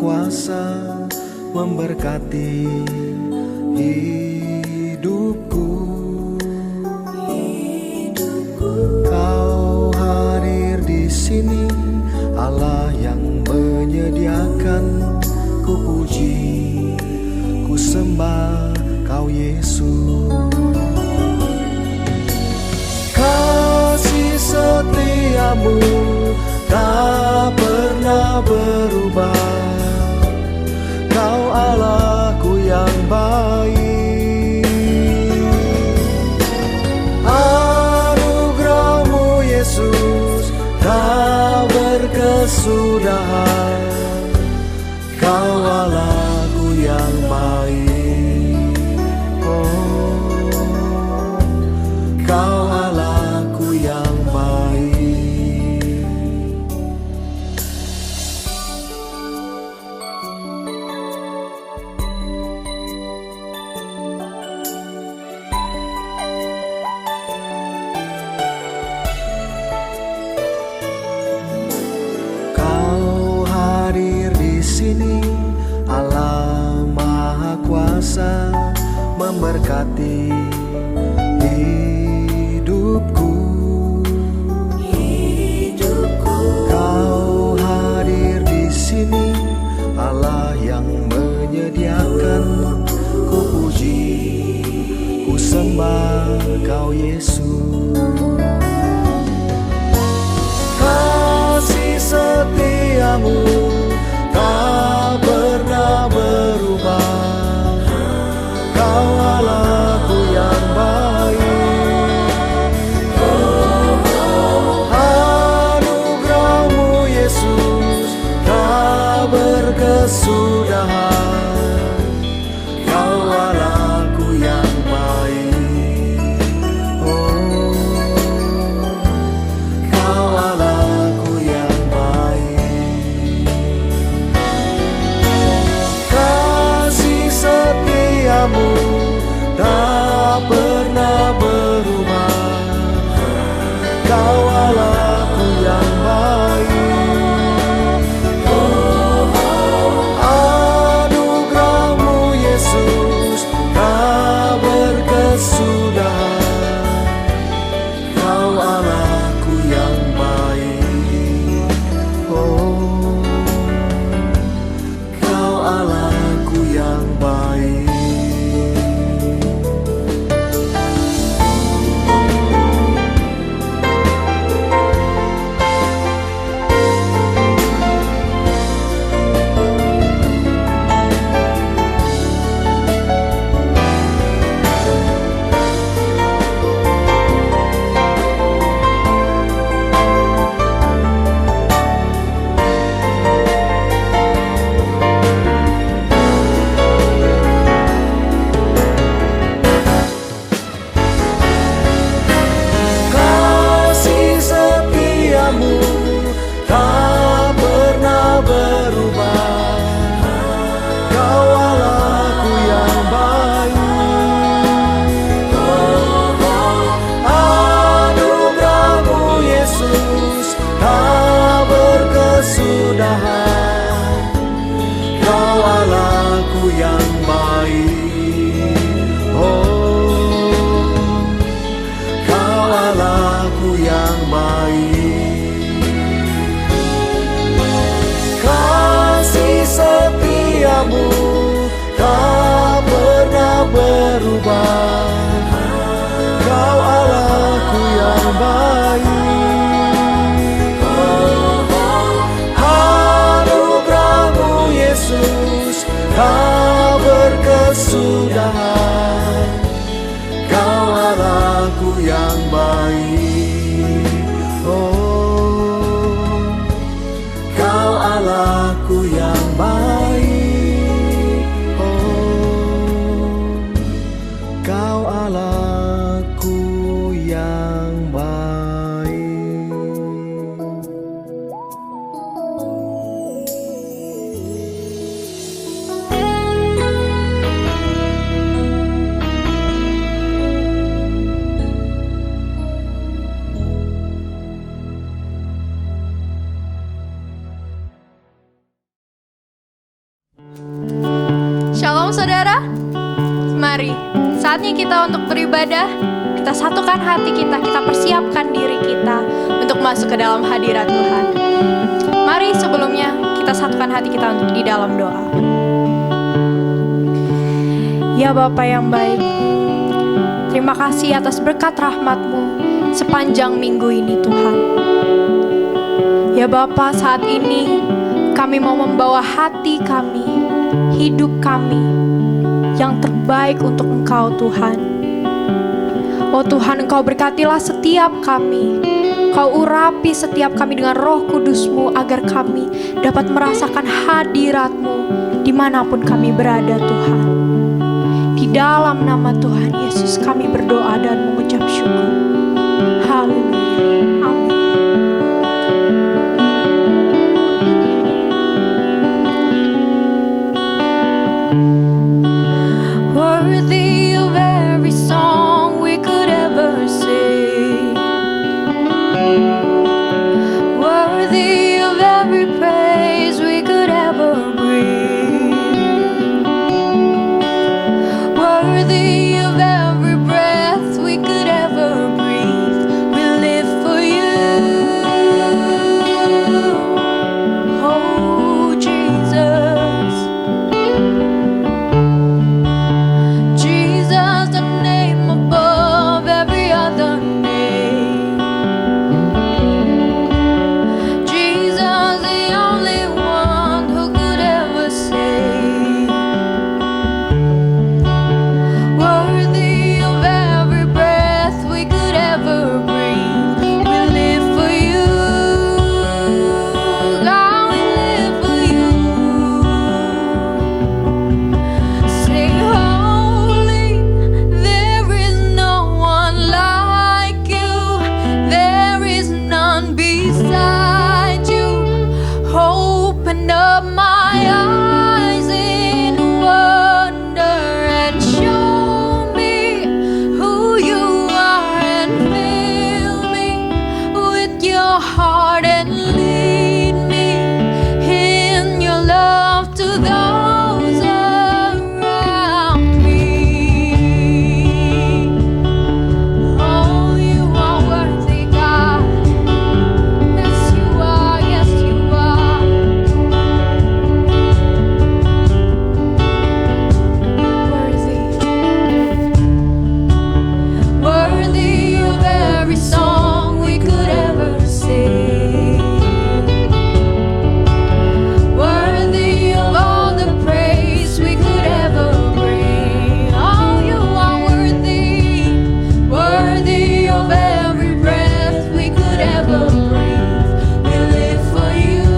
Kuasa memberkati hidupku. Kau hadir di sini, Allah yang menyediakan. Ku puji, ku sembah Kau Yesus. Kasih setiamu tak pernah berubah. Kau Allahku yang baik. Anugerah-Mu Yesus tak berkesudahan. Kau Allahku yang baik. Oh, Kau Allahku yang baik. Kau hadir di sini, Allah Maha Kuasa memberkati hidupku. Kau hadir di sini, Allah yang menyediakan. Ku puji, ku sembah Kau Yesus. Kasih setiamu tak pernah berubah. Kau Allahku yang baik. Anugerah-Mu Yesus tak berkesudahan. Kau Allahku yang baik. Oh, Kau Allahku yang baik. Kasih setiamu tak pernah berubah. Kau Allahku yang baik. Anugerah-Mu Yesus tak berkesudahan. Kau Allahku yang baik. Oh, Kau Allahku yang baik. Kasih setiamu tak pernah berubah. Kau Allahku yang baik. Anugerah-Mu Yesus tak berkesudahan. Kau Allahku yang baik. Oh, Kau Allahku yang baik. Kasih setiamu tak pernah berubah. Kau Allahku yang baik. Anugerah-Mu Yesus tak berkesudahan. Kau Allahku yang baik. Oh, Kau Allahku yang baik. Oh, saudara? Mari, saatnya kita untuk beribadah. Kita satukan hati kita, kita persiapkan diri kita untuk masuk ke dalam hadirat Tuhan. Mari sebelumnya kita satukan hati kita untuk di dalam doa. Ya Bapa yang baik, terima kasih atas berkat rahmat-Mu sepanjang minggu ini Tuhan. Ya Bapa, saat ini kami mau membawa hati kami, hidup kami yang terbaik untuk Engkau Tuhan. Oh Tuhan, Engkau berkatilah setiap kami. Kau urapi setiap kami dengan Roh Kudus-Mu agar kami dapat merasakan hadirat-Mu dimanapun kami berada Tuhan. Di dalam nama Tuhan Yesus kami berdoa dan mengucap syukur. Haleluya. Amin. Worthy of every song we could ever sing, worthy of every praise we could ever bring, worthy of every breath we could ever breathe. We live for you, oh Jesus. Jesus, the name above every other name. Jesus, the only one who could ever save. Worthy of every breath we could ever breathe. We live for you, God, we live for you. Sing holy, there is no one like you. There is none beside you. Open up my eyes in wonder and show me who you are and fill me with your heart and lead me in your love to those around me. Oh, you are worthy, God. Yes, you are. Yes, you are. Worthy. Worthy of every song we could ever sing. Worthy of all the praise we could ever bring. Oh, you are worthy. Worthy of every breath we could ever breathe. We live for you.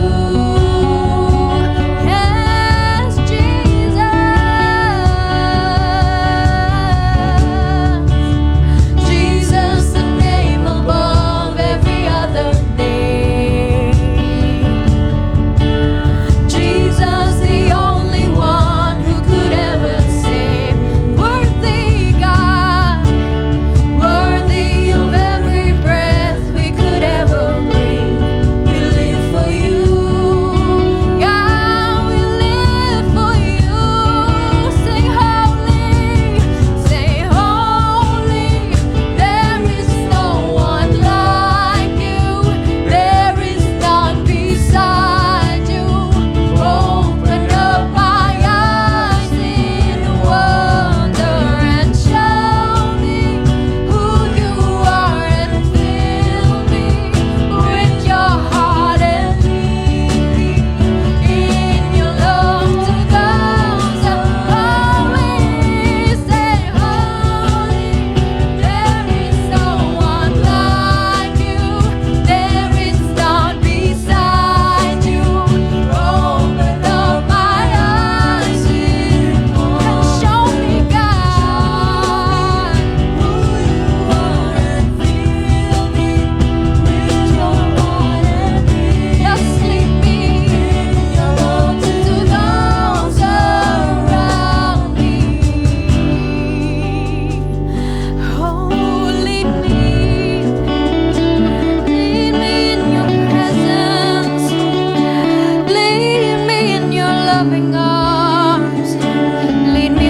Yes, Jesus. Jesus, the name above every other name. Jesus, the only one who could ever save. Worthy God, worthy of every breath we could ever breathe. We live for you, God, we live for you. Sing holy, say holy. There is no one like you. There is none beside you. Open up my eyes in wonder and show me who you are and fill me with your heart and lead me in your love to those around me. Say holy, there is no one like you. There is none beside you. Open up my eyes and show me, God, who you are and fill me with your heart and lead. Just lead me in your love to those around me. Oh, lead me in your presence. Lead me in your loving arms. Lead me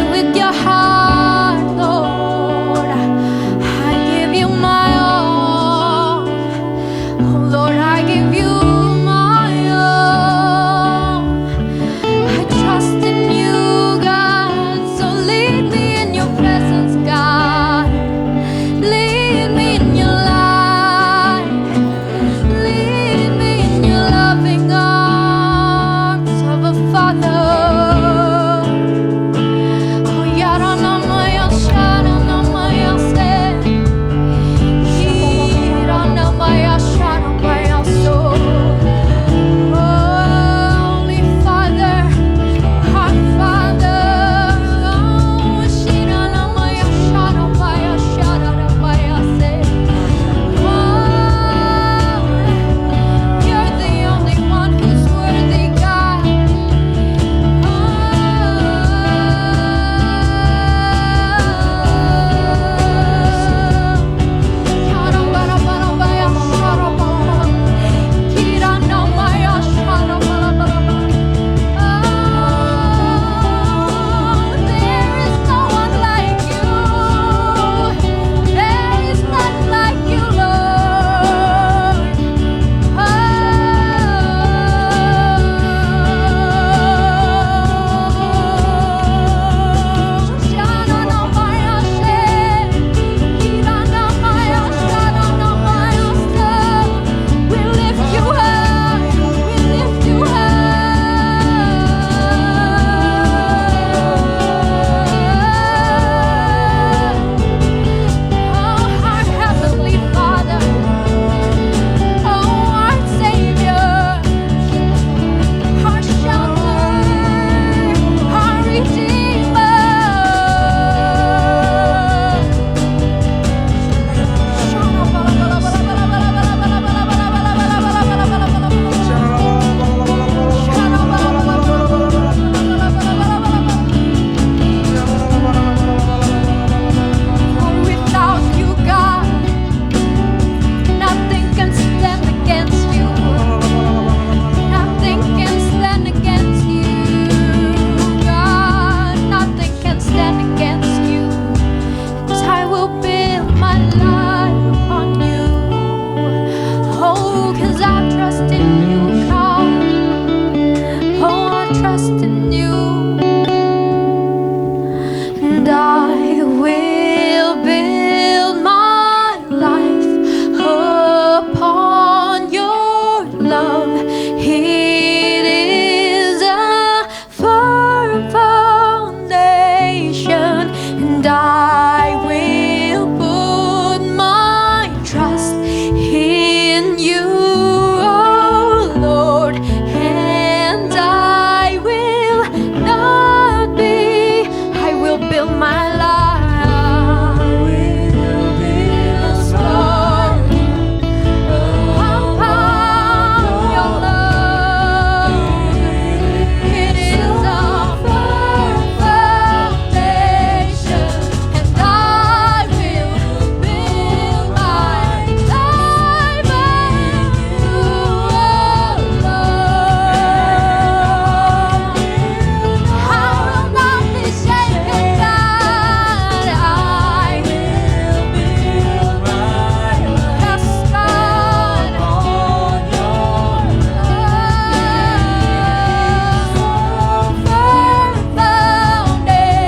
in you. And I will build my life upon your love. It is a firm foundation, and I will put my trust in you, oh Lord, and I will not be, I will build my life. Yes, Lord, upon your love. It is a firm foundation, and I will build my life on you, oh Lord. I will not be shaken, God. I will build my life, yes, God, on your firm foundation.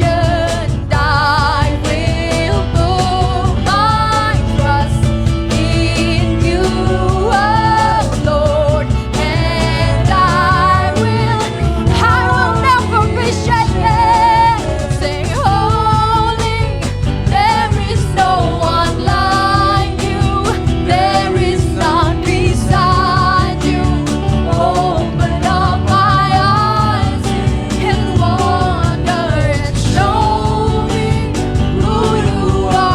I will put my trust in you, oh Lord, and I will never be shaken. Sing holy, there is no one like you, there is none beside you. Open up my eyes in wonder and show me who you are, and fill me with your heart and lead me in your love to those.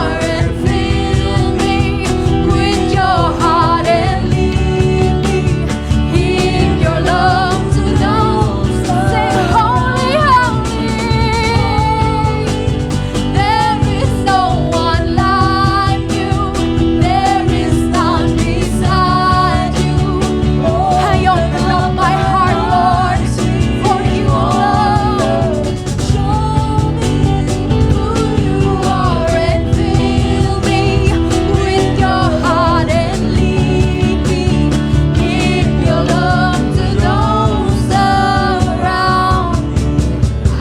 Say holy, holy, there is no one like you, there is none beside you. I open up my heart, Lord, for you alone. Show me who you are, and fill me with your heart and lead me in your love to those around.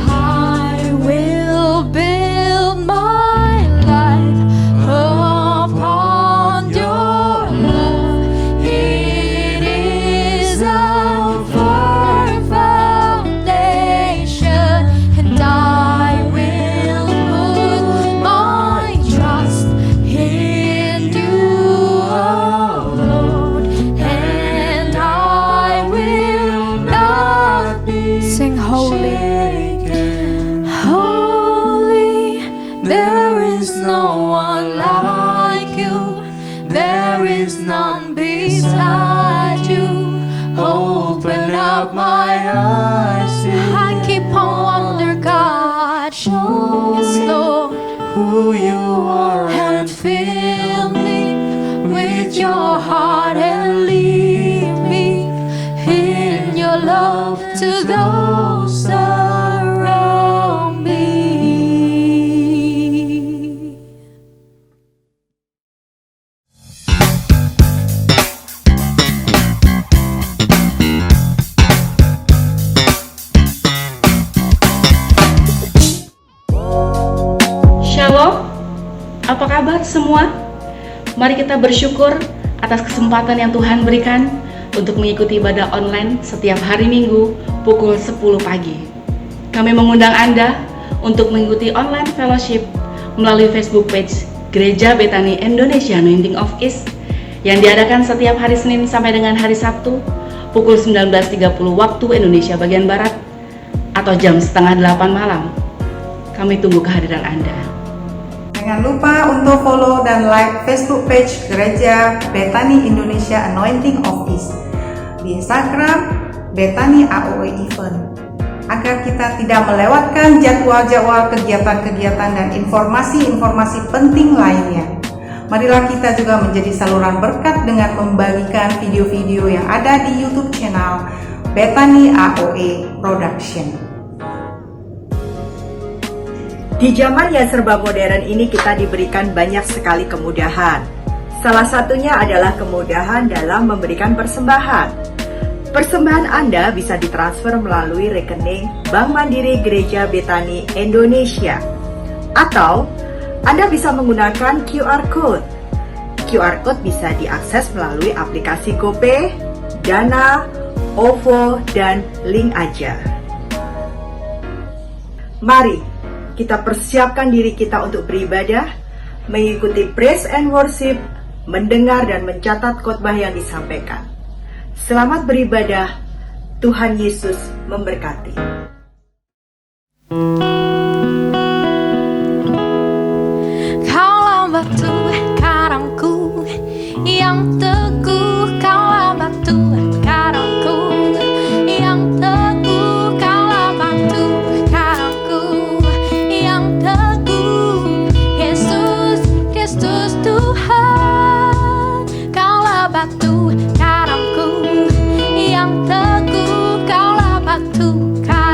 I will build my life upon your love. It is a firm foundation, and I will put my trust in you, oh Lord, and I will not be sing holy. Holy, there is no one like you, there is none beside you. Open up my eyes, I keep on wonder, God. Show us, Lord, who you are, and fill me with your heart and lead me in your love to those around me. Shalom, apa kabar semua? Mari kita bersyukur atas kesempatan yang Tuhan berikan untuk mengikuti ibadah online setiap hari Minggu pukul 10 pagi. Kami mengundang Anda untuk mengikuti online fellowship melalui Facebook page Gereja Betani Indonesia Anointing of East yang diadakan setiap hari Senin sampai dengan hari Sabtu pukul 19.30 waktu Indonesia bagian Barat atau jam 7:30 malam. Kami tunggu kehadiran Anda. Jangan lupa untuk follow dan like Facebook page Gereja Betani Indonesia Anointing of East, di Instagram Betani AOE Event, agar kita tidak melewatkan jadwal-jadwal kegiatan-kegiatan dan informasi-informasi penting lainnya. Marilah kita juga menjadi saluran berkat dengan membagikan video-video yang ada di YouTube channel Betani AOE Production. Di zaman yang serba modern ini kita diberikan banyak sekali kemudahan. Salah satunya adalah kemudahan dalam memberikan persembahan. Persembahan Anda bisa ditransfer melalui rekening Bank Mandiri Gereja Betani Indonesia, atau Anda bisa menggunakan QR Code. QR Code bisa diakses melalui aplikasi GoPay, Dana, OVO, dan Link Aja. Mari kita persiapkan diri kita untuk beribadah, mengikuti praise and worship, mendengar dan mencatat khotbah yang disampaikan. Selamat beribadah, Tuhan Yesus memberkati. Kaulah batu karangku yang teguh, kaulah batu karangku yang teguh, kaulah batu karangku yang teguh. Yesus Kristus Tuhan, kaulah batu karangku yang teguh, kaulah batu karangku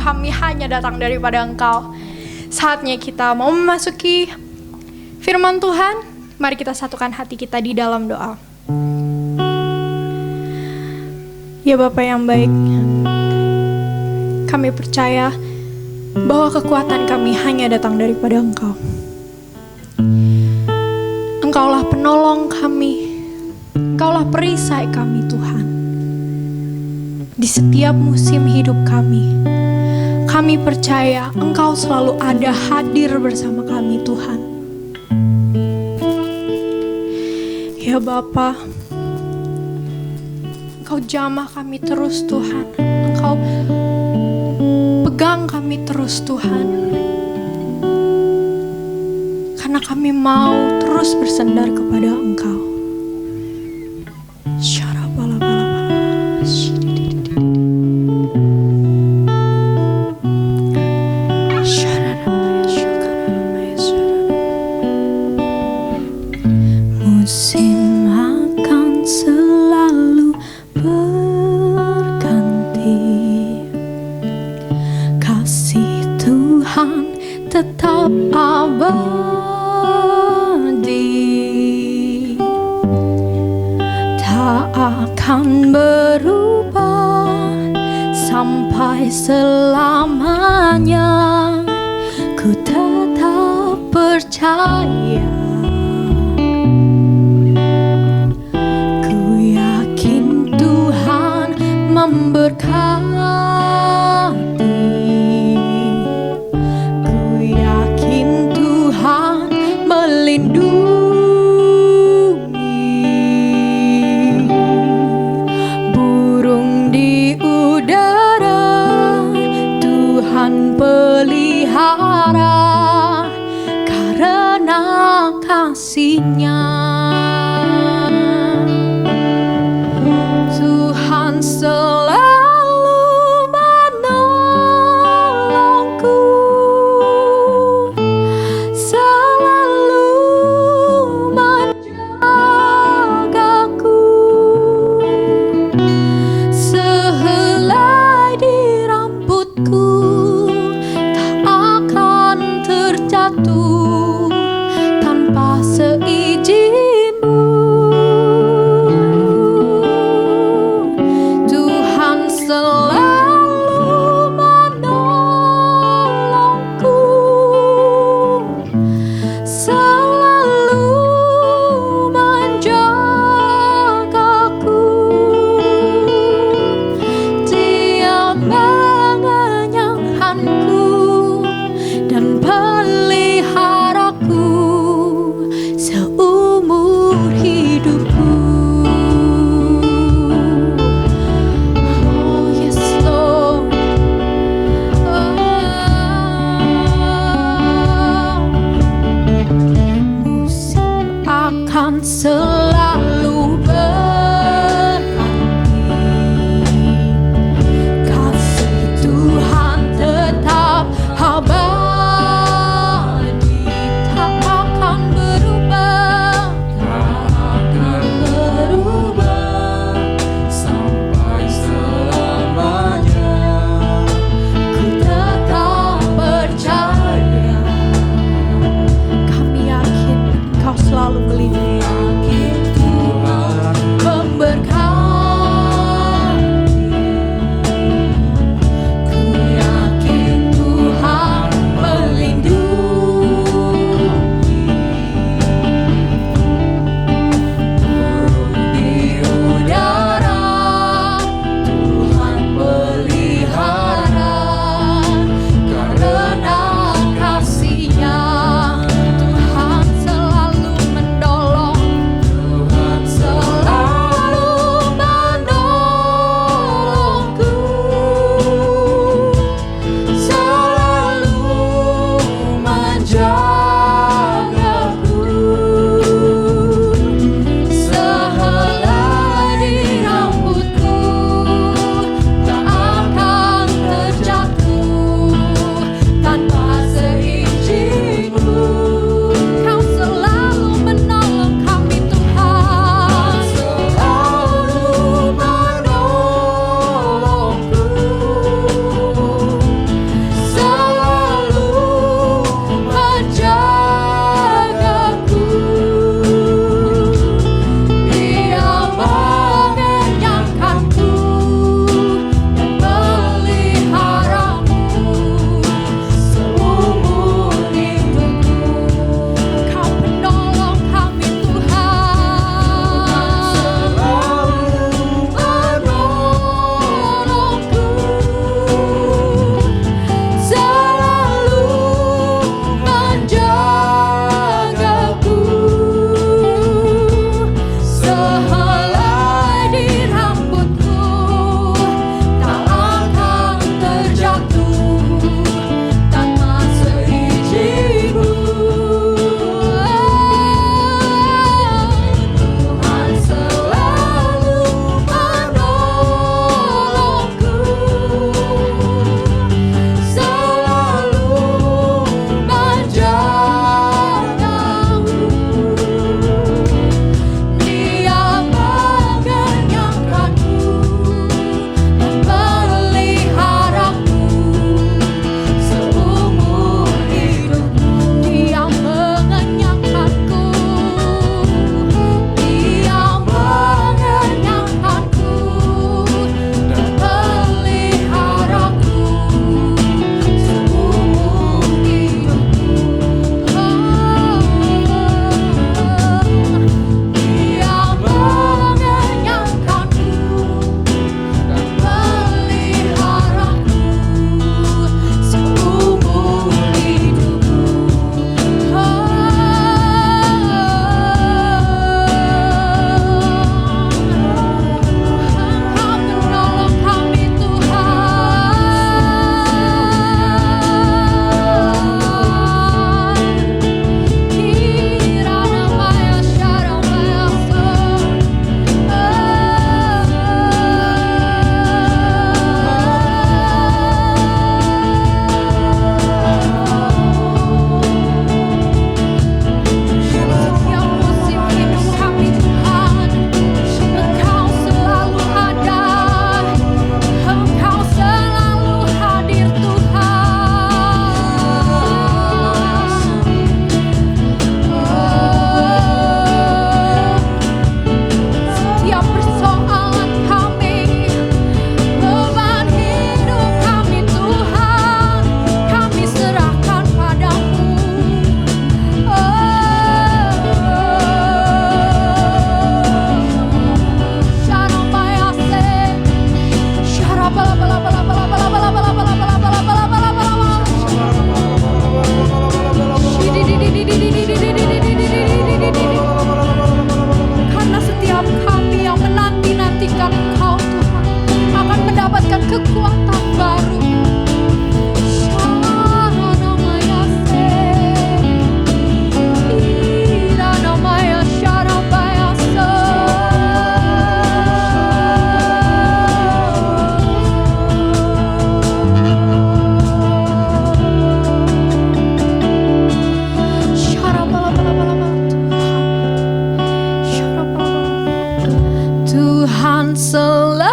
kami hanya datang daripada Engkau. Saatnya kita mau memasuki firman Tuhan. Mari kita satukan hati kita di dalam doa. Ya Bapa yang baik, kami percaya bahwa kekuatan kami hanya datang daripada Engkau. Engkaulah penolong kami, Engkaulah perisai kami Tuhan. Di setiap musim hidup kami percaya Engkau selalu ada hadir bersama kami Tuhan. Ya Bapa, Engkau jamah kami terus Tuhan, Engkau pegang kami terus Tuhan, karena kami mau terus bersandar kepada Engkau. Musim akan selalu berganti, kasih Tuhan tetap abadi, tak akan berubah sampai selamanya. Ku tetap percaya, ku yakin Tuhan memberkati, ku yakin Tuhan melindungi. Burung di udara Tuhan pelihara, karena kekuatan baru. Tuhan selalu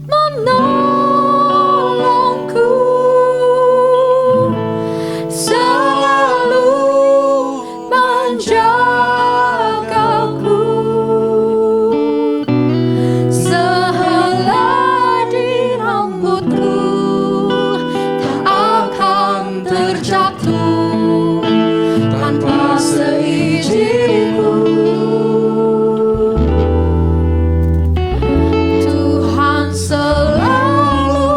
menolongku, selalu menjagaku, sehelai di rambutku tak akan terjatuh tanpa seizinku. Selalu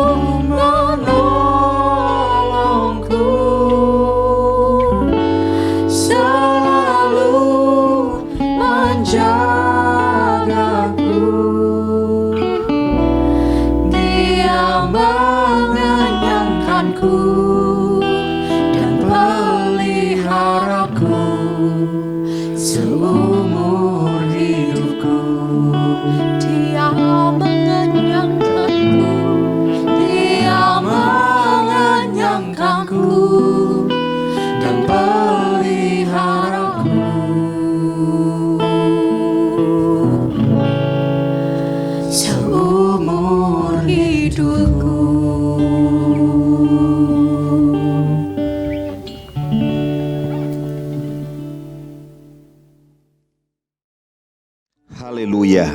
menolongku, selalu menjagaku. Dia mengenyangkanku dan peliharaku seumur hidupku. Dia mengenyangkanku dan peliharaku seumur hidupku. Haleluya.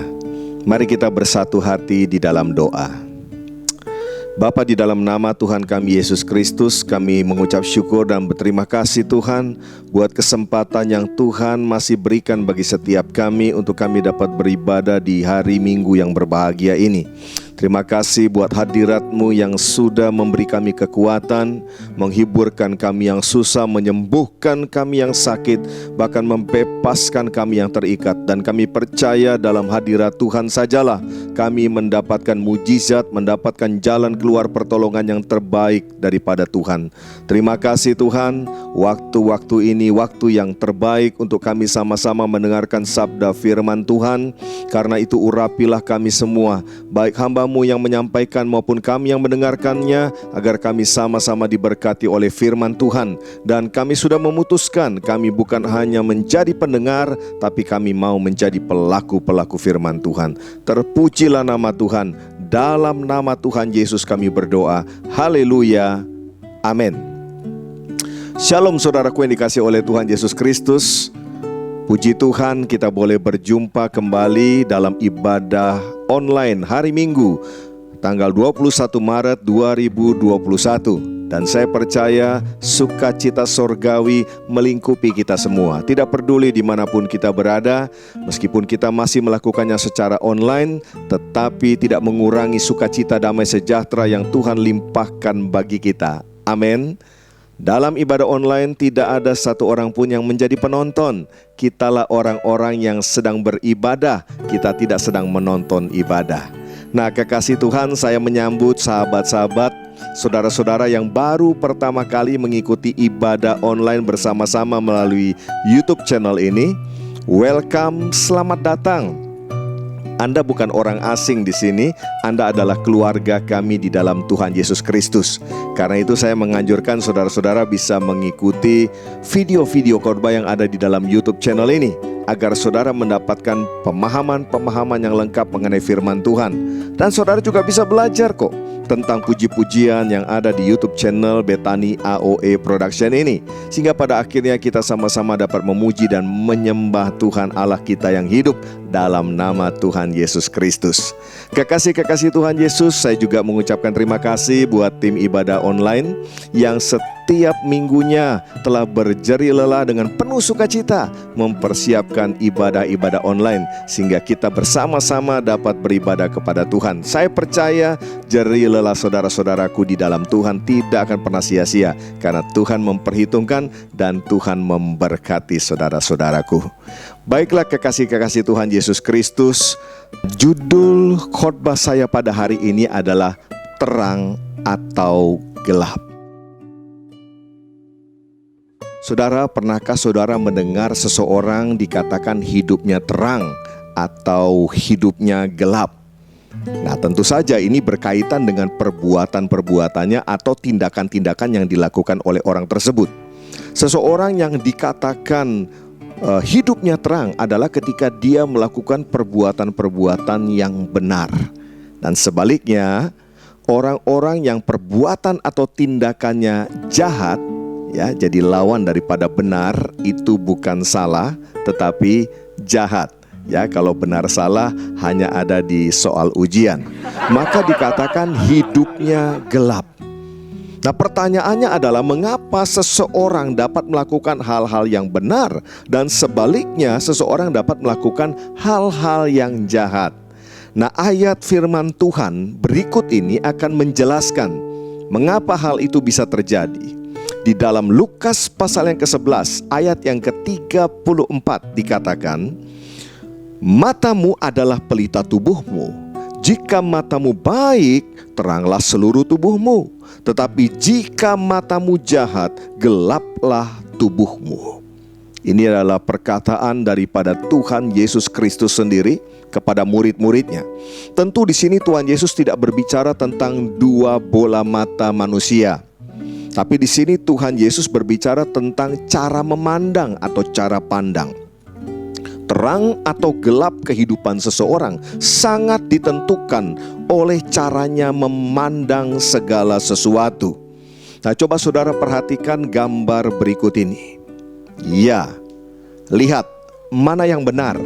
Mari kita bersatu hati di dalam doa. Bapa, di dalam nama Tuhan kami Yesus Kristus, kami mengucap syukur dan berterima kasih Tuhan buat kesempatan yang Tuhan masih berikan bagi setiap kami untuk kami dapat beribadah di hari Minggu yang berbahagia ini. Terima kasih buat hadirat-Mu yang sudah memberi kami kekuatan, menghiburkan kami yang susah, menyembuhkan kami yang sakit, bahkan membebaskan kami yang terikat. Dan kami percaya dalam hadirat Tuhan sajalah kami mendapatkan mujizat, mendapatkan jalan keluar pertolongan yang terbaik daripada Tuhan. Terima kasih Tuhan, waktu-waktu ini waktu yang terbaik untuk kami sama-sama mendengarkan sabda firman Tuhan. Karena itu urapilah kami semua, baik hamba-Mu yang menyampaikan maupun kami yang mendengarkannya, agar kami sama-sama diberkati oleh firman Tuhan. Dan kami sudah memutuskan, kami bukan hanya menjadi pendengar, tapi kami mau menjadi pelaku-pelaku firman Tuhan. Terpujilah nama Tuhan. Dalam nama Tuhan Yesus kami berdoa. Haleluya. Amin. Shalom saudaraku yang dikasihi oleh Tuhan Yesus Kristus. Puji Tuhan, kita boleh berjumpa kembali dalam ibadah online hari Minggu tanggal 21 Maret 2021. Dan saya percaya sukacita sorgawi melingkupi kita semua. Tidak peduli dimanapun kita berada, meskipun kita masih melakukannya secara online, tetapi tidak mengurangi sukacita damai sejahtera yang Tuhan limpahkan bagi kita. Amin. Dalam ibadah online tidak ada satu orang pun yang menjadi penonton. Kitalah orang-orang yang sedang beribadah, kita tidak sedang menonton ibadah. Nah, kekasih Tuhan, saya menyambut sahabat-sahabat, saudara-saudara yang baru pertama kali mengikuti ibadah online bersama-sama melalui YouTube channel ini. Welcome, selamat datang. Anda bukan orang asing di sini, Anda adalah keluarga kami di dalam Tuhan Yesus Kristus. Karena itu saya menganjurkan saudara-saudara bisa mengikuti video-video khotbah yang ada di dalam YouTube channel ini, agar saudara mendapatkan pemahaman-pemahaman yang lengkap mengenai firman Tuhan. Dan saudara juga bisa belajar kok tentang puji-pujian yang ada di YouTube channel Bethany AOE Production ini, sehingga pada akhirnya kita sama-sama dapat memuji dan menyembah Tuhan Allah kita yang hidup dalam nama Tuhan Yesus Kristus. Kekasih-kekasih Tuhan Yesus, saya juga mengucapkan terima kasih buat tim ibadah online yang setiap minggunya telah berjeri lelah dengan penuh sukacita mempersiapkan ibadah-ibadah online, sehingga kita bersama-sama dapat beribadah kepada Tuhan. Saya percaya jerih lelah saudara-saudaraku di dalam Tuhan tidak akan pernah sia-sia, karena Tuhan memperhitungkan dan Tuhan memberkati saudara-saudaraku. Baiklah kekasih-kekasih Tuhan Yesus Kristus, judul khotbah saya pada hari ini adalah terang atau gelap. Saudara, pernahkah saudara mendengar seseorang dikatakan hidupnya terang atau hidupnya gelap? Nah, tentu saja ini berkaitan dengan perbuatan-perbuatannya atau tindakan-tindakan yang dilakukan oleh orang tersebut. Seseorang yang dikatakan hidupnya terang adalah ketika dia melakukan perbuatan-perbuatan yang benar. Dan sebaliknya, orang-orang yang perbuatan atau tindakannya jahat, ya, jadi lawan daripada benar, itu bukan salah tetapi jahat. Ya, kalau benar salah hanya ada di soal ujian. Maka dikatakan hidupnya gelap. Nah, pertanyaannya adalah mengapa seseorang dapat melakukan hal-hal yang benar dan sebaliknya seseorang dapat melakukan hal-hal yang jahat. Nah, ayat firman Tuhan berikut ini akan menjelaskan mengapa hal itu bisa terjadi. Di dalam Lukas pasal yang ke-11 ayat yang ke-34 dikatakan, matamu adalah pelita tubuhmu. Jika matamu baik, teranglah seluruh tubuhmu. Tetapi jika matamu jahat, gelaplah tubuhmu. Ini adalah perkataan daripada Tuhan Yesus Kristus sendiri kepada murid-muridnya. Tentu di sini Tuhan Yesus tidak berbicara tentang dua bola mata manusia. Tapi di sini Tuhan Yesus berbicara tentang cara memandang atau cara pandang. Terang atau gelap kehidupan seseorang sangat ditentukan oleh caranya memandang segala sesuatu. Nah, coba saudara perhatikan gambar berikut ini. Ya, lihat mana yang benar,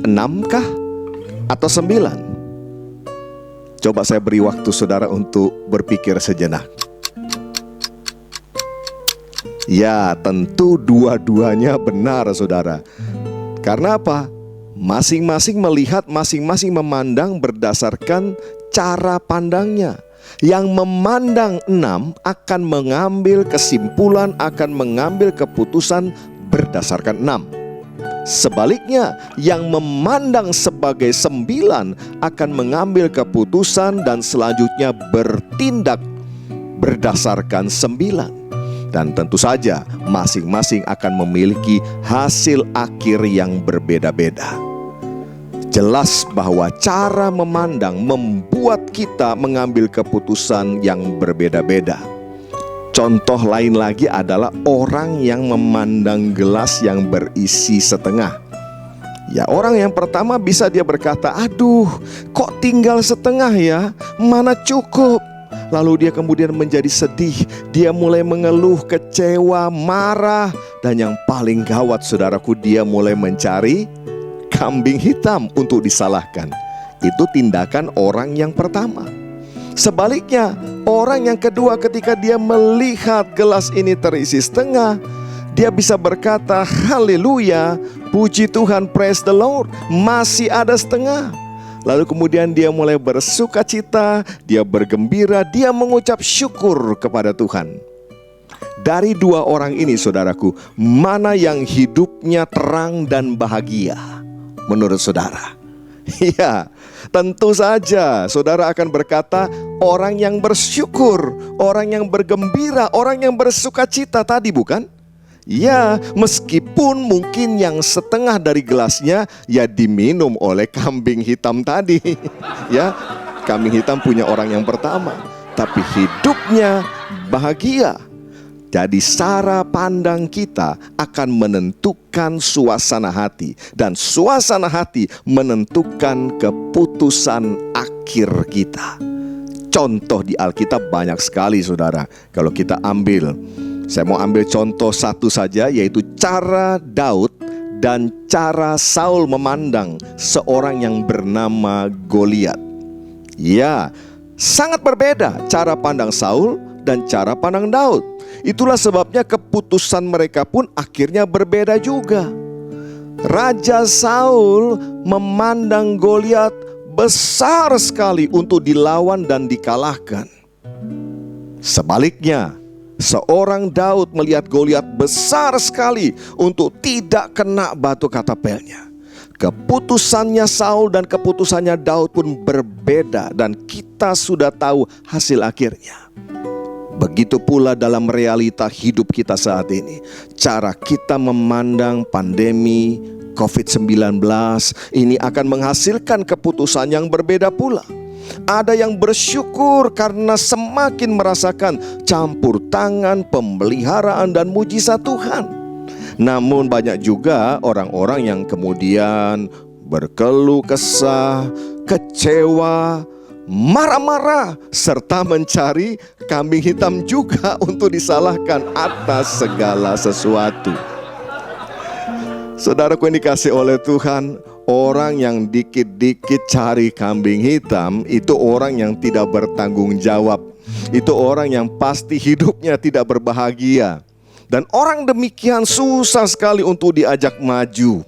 6 kah atau 9? Coba saya beri waktu saudara untuk berpikir sejenak. Ya, tentu dua-duanya benar, saudara. Karena apa? Masing-masing melihat, masing-masing memandang berdasarkan cara pandangnya. Yang memandang 6 akan mengambil kesimpulan, akan mengambil keputusan berdasarkan 6. Sebaliknya, yang memandang sebagai 9 akan mengambil keputusan dan selanjutnya bertindak berdasarkan 9. Dan tentu saja masing-masing akan memiliki hasil akhir yang berbeda-beda. Jelas bahwa cara memandang membuat kita mengambil keputusan yang berbeda-beda. Contoh lain lagi adalah orang yang memandang gelas yang berisi setengah. Ya, orang yang pertama bisa dia berkata, aduh, kok tinggal setengah ya, mana cukup. Lalu dia kemudian menjadi sedih, dia mulai mengeluh, kecewa, marah. Dan yang paling gawat saudaraku, dia mulai mencari kambing hitam untuk disalahkan. Itu tindakan orang yang pertama. Sebaliknya, orang yang kedua ketika dia melihat gelas ini terisi setengah, dia bisa berkata, haleluya, puji Tuhan, praise the Lord, masih ada setengah. Lalu kemudian dia mulai bersuka cita, dia bergembira, dia mengucap syukur kepada Tuhan. Dari dua orang ini saudaraku, mana yang hidupnya terang dan bahagia menurut saudara? Ya, tentu saja saudara akan berkata orang yang bersyukur, orang yang bergembira, orang yang bersuka cita tadi, bukan? Ya, meskipun mungkin yang setengah dari gelasnya ya diminum oleh kambing hitam tadi. Ya, kambing hitam punya orang yang pertama, tapi hidupnya bahagia. Jadi cara pandang kita akan menentukan suasana hati, dan suasana hati menentukan keputusan akhir kita. Contoh di Alkitab banyak sekali saudara. Kalau kita ambil, saya mau ambil contoh satu saja, yaitu cara Daud dan cara Saul memandang seorang yang bernama Goliat. Ya, sangat berbeda cara pandang Saul dan cara pandang Daud. Itulah sebabnya keputusan mereka pun akhirnya berbeda juga. Raja Saul memandang Goliat besar sekali untuk dilawan dan dikalahkan. Sebaliknya, Seorang Daud melihat Goliat besar sekali untuk tidak kena batu katapelnya. Keputusannya Saul dan keputusannya Daud pun berbeda, dan kita sudah tahu hasil akhirnya. Begitu pula dalam realita hidup kita saat ini. Cara kita memandang pandemi COVID-19 ini akan menghasilkan keputusan yang berbeda pula. Ada yang bersyukur karena semakin merasakan campur tangan, pemeliharaan dan mujizat Tuhan. Namun banyak juga orang-orang yang kemudian berkeluh kesah, kecewa, marah-marah, serta mencari kambing hitam juga untuk disalahkan atas segala sesuatu. Saudaraku yang dikasihi oleh Tuhan, orang yang dikit-dikit cari kambing hitam itu orang yang tidak bertanggung jawab. Itu orang yang pasti hidupnya tidak berbahagia. Dan orang demikian susah sekali untuk diajak maju.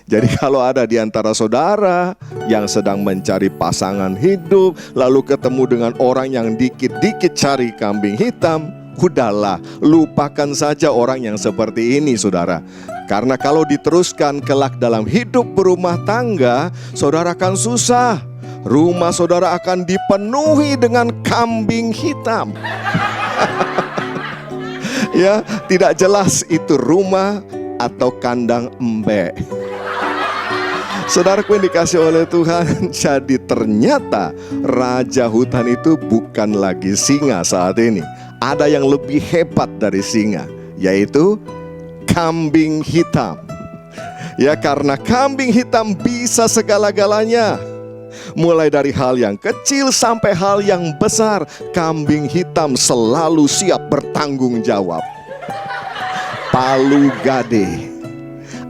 Jadi kalau ada di antara saudara yang sedang mencari pasangan hidup, lalu ketemu dengan orang yang dikit-dikit cari kambing hitam, udahlah, lupakan saja orang yang seperti ini, saudara. Karena kalau diteruskan kelak dalam hidup berumah tangga, saudara akan susah. Rumah saudara akan dipenuhi dengan kambing hitam. Ya, tidak jelas itu rumah atau kandang embek. Saudaraku yang dikasih oleh Tuhan, jadi ternyata raja hutan itu bukan lagi singa saat ini. Ada yang lebih hebat dari singa, yaitu kambing hitam. Ya, karena kambing hitam bisa segala-galanya. Mulai dari hal yang kecil sampai hal yang besar, kambing hitam selalu siap bertanggung jawab. Palu gade,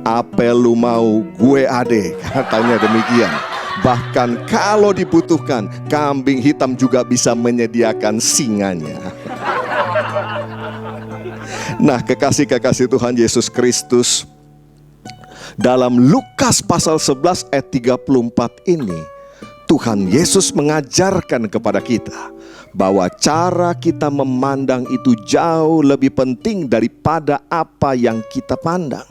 apa lu mau gue ade, katanya demikian. Bahkan kalau dibutuhkan, kambing hitam juga bisa menyediakan singanya. Nah, kekasih-kekasih Tuhan Yesus Kristus, dalam Lukas pasal 11 ayat 34 ini, Tuhan Yesus mengajarkan kepada kita bahwa cara kita memandang itu jauh lebih penting daripada apa yang kita pandang.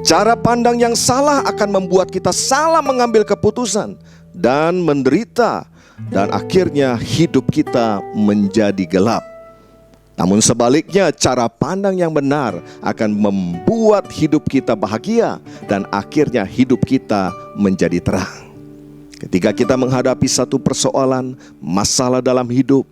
Cara pandang yang salah akan membuat kita salah mengambil keputusan dan menderita, dan akhirnya hidup kita menjadi gelap. Namun sebaliknya, cara pandang yang benar akan membuat hidup kita bahagia dan akhirnya hidup kita menjadi terang. Ketika kita menghadapi satu persoalan, masalah dalam hidup,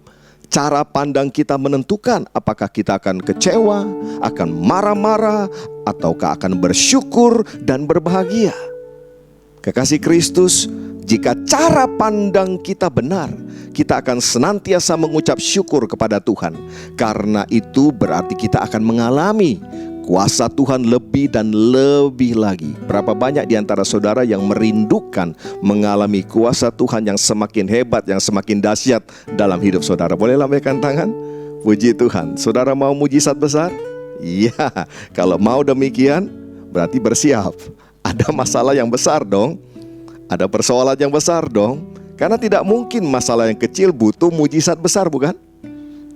cara pandang kita menentukan apakah kita akan kecewa, akan marah-marah, ataukah akan bersyukur dan berbahagia. Kekasih Kristus, jika cara pandang kita benar, kita akan senantiasa mengucap syukur kepada Tuhan. Karena itu berarti kita akan mengalami kuasa Tuhan lebih dan lebih lagi. Berapa banyak di antara saudara yang merindukan mengalami kuasa Tuhan yang semakin hebat, yang semakin dahsyat dalam hidup saudara? Boleh lambaikan tangan? Puji Tuhan. Saudara mau mujizat besar? Iya, kalau mau demikian berarti bersiap. Ada masalah yang besar dong. Ada persoalan yang besar dong. Karena tidak mungkin masalah yang kecil butuh mujizat besar, bukan?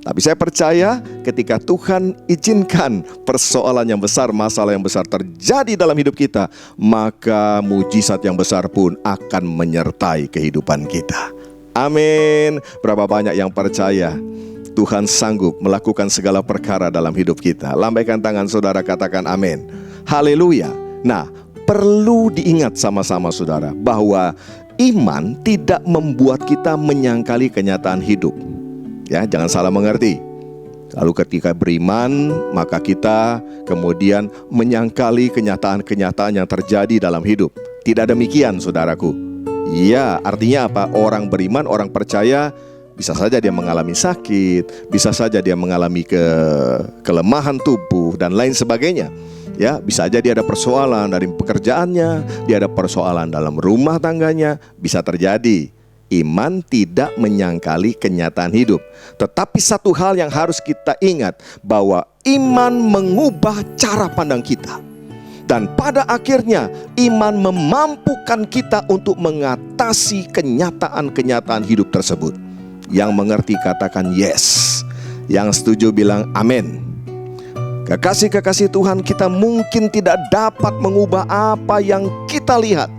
Tapi saya percaya ketika Tuhan izinkan persoalan yang besar, masalah yang besar terjadi dalam hidup kita, maka mujizat yang besar pun akan menyertai kehidupan kita. Amin. Berapa banyak yang percaya Tuhan sanggup melakukan segala perkara dalam hidup kita? Lambaikan tangan saudara, katakan amin. Haleluya. Nah, perlu diingat sama-sama saudara bahwa iman tidak membuat kita menyangkali kenyataan hidup. Ya, jangan salah mengerti. Lalu ketika beriman, maka kita kemudian menyangkali kenyataan-kenyataan yang terjadi dalam hidup. Tidak demikian, saudaraku. Ya, artinya apa? Orang beriman, orang percaya, bisa saja dia mengalami sakit, bisa saja dia mengalami kelemahan tubuh dan lain sebagainya. Ya, bisa saja dia ada persoalan dari pekerjaannya, dia ada persoalan dalam rumah tangganya, bisa terjadi. Iman tidak menyangkali kenyataan hidup. Tetapi satu hal yang harus kita ingat, bahwa iman mengubah cara pandang kita. Dan pada akhirnya iman memampukan kita untuk mengatasi kenyataan-kenyataan hidup tersebut. Yang mengerti katakan yes. Yang setuju bilang amin. Kekasih-kekasih Tuhan, kita mungkin tidak dapat mengubah apa yang kita lihat,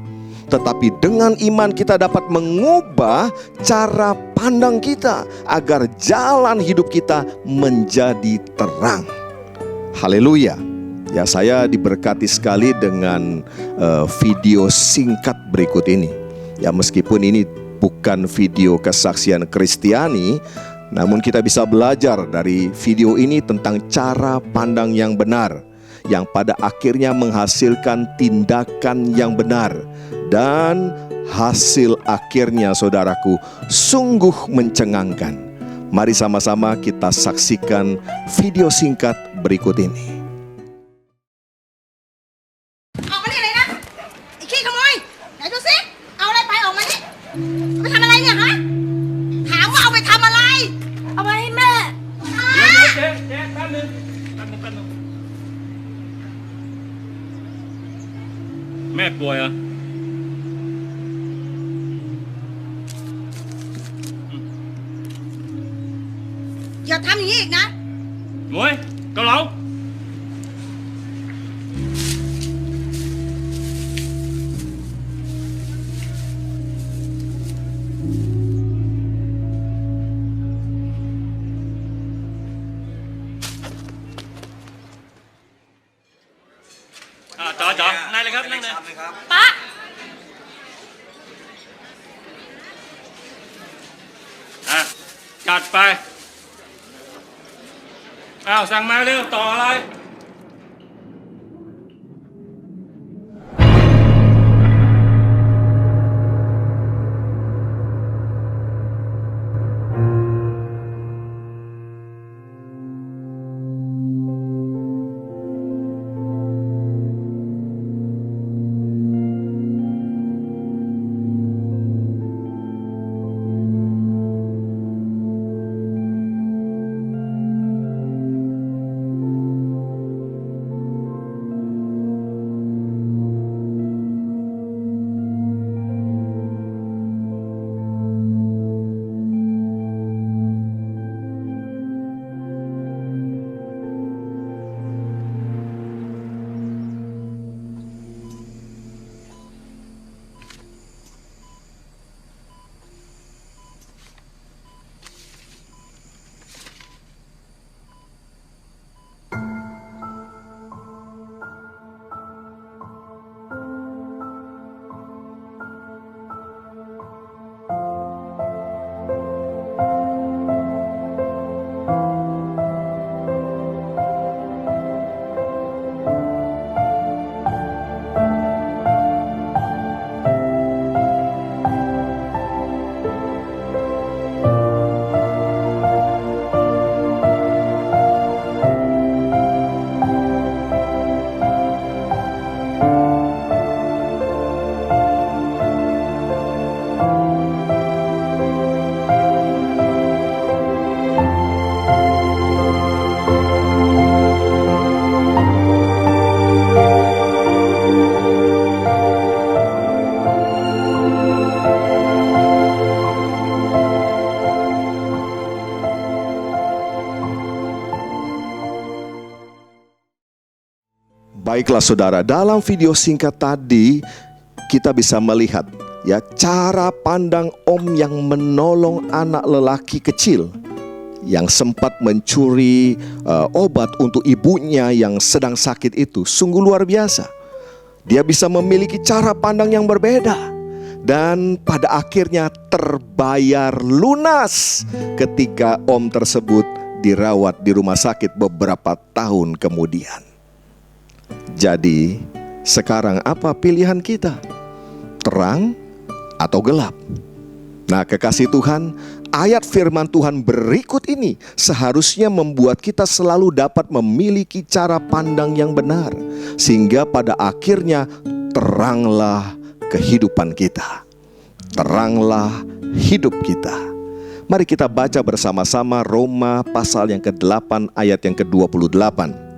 tetapi dengan iman kita dapat mengubah cara pandang kita agar jalan hidup kita menjadi terang. Haleluya. Ya, saya diberkati sekali dengan video singkat berikut ini. Ya, meskipun ini bukan video kesaksian Kristiani, namun kita bisa belajar dari video ini tentang cara pandang yang benar, yang pada akhirnya menghasilkan tindakan yang benar. Dan hasil akhirnya, saudaraku, sungguh mencengangkan. Mari sama-sama kita saksikan video singkat berikut ini. ออกมานี่เลยนะไอ้ขี้ขโมยไหนดูสิเอาอะไรไปออกมานี่เอาไปทำอะไรเนี่ยฮะถามว่าเอาไปทำอะไรเอาไปให้แม่ เจ๊แป๊บนึงแม่ป่วยเหรอ อย่าทำอย่างนี้อีกนะ หมวยเกาเหลาจ๋อนั่งเลยครับนั่งเลย ป๊า จัดไปสั่งมาเร็วต่ออะไร Baiklah saudara, dalam video singkat tadi kita bisa melihat ya cara pandang om yang menolong anak lelaki kecil yang sempat mencuri obat untuk ibunya yang sedang sakit itu. Sungguh luar biasa. Dia bisa memiliki cara pandang yang berbeda dan pada akhirnya terbayar lunas ketika om tersebut dirawat di rumah sakit beberapa tahun kemudian. Jadi, sekarang apa pilihan kita? Terang atau gelap? Nah, kekasih Tuhan, ayat firman Tuhan berikut ini seharusnya membuat kita selalu dapat memiliki cara pandang yang benar, sehingga pada akhirnya teranglah kehidupan kita. Teranglah hidup kita. Mari kita baca bersama-sama Roma pasal yang ke-8 ayat yang ke-28.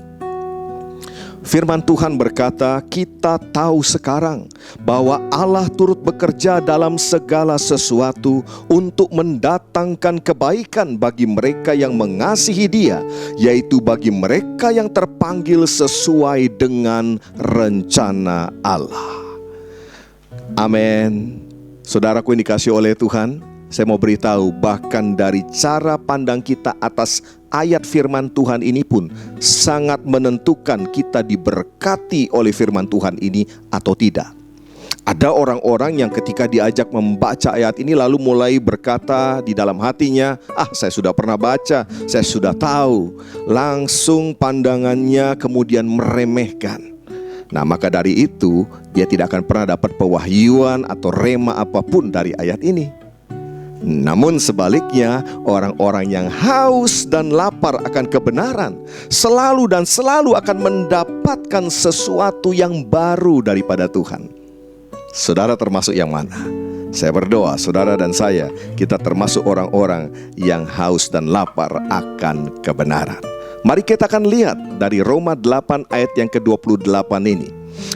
Firman Tuhan berkata, kita tahu sekarang bahwa Allah turut bekerja dalam segala sesuatu untuk mendatangkan kebaikan bagi mereka yang mengasihi Dia, yaitu bagi mereka yang terpanggil sesuai dengan rencana Allah. Amin. Saudaraku yang dikasihi oleh Tuhan, saya mau beritahu, bahkan dari cara pandang kita atas ayat firman Tuhan ini pun sangat menentukan kita diberkati oleh firman Tuhan ini atau tidak. Ada orang-orang yang ketika diajak membaca ayat ini lalu mulai berkata di dalam hatinya, saya sudah pernah baca, saya sudah tahu. Langsung pandangannya kemudian meremehkan. Nah, maka dari itu dia tidak akan pernah dapat pewahyuan atau rema apapun dari ayat ini. Namun sebaliknya, orang-orang yang haus dan lapar akan kebenaran selalu dan selalu akan mendapatkan sesuatu yang baru daripada Tuhan. Saudara termasuk yang mana? Saya berdoa saudara dan saya, kita termasuk orang-orang yang haus dan lapar akan kebenaran. Mari kita akan lihat dari Roma 8 ayat yang ke-28 ini.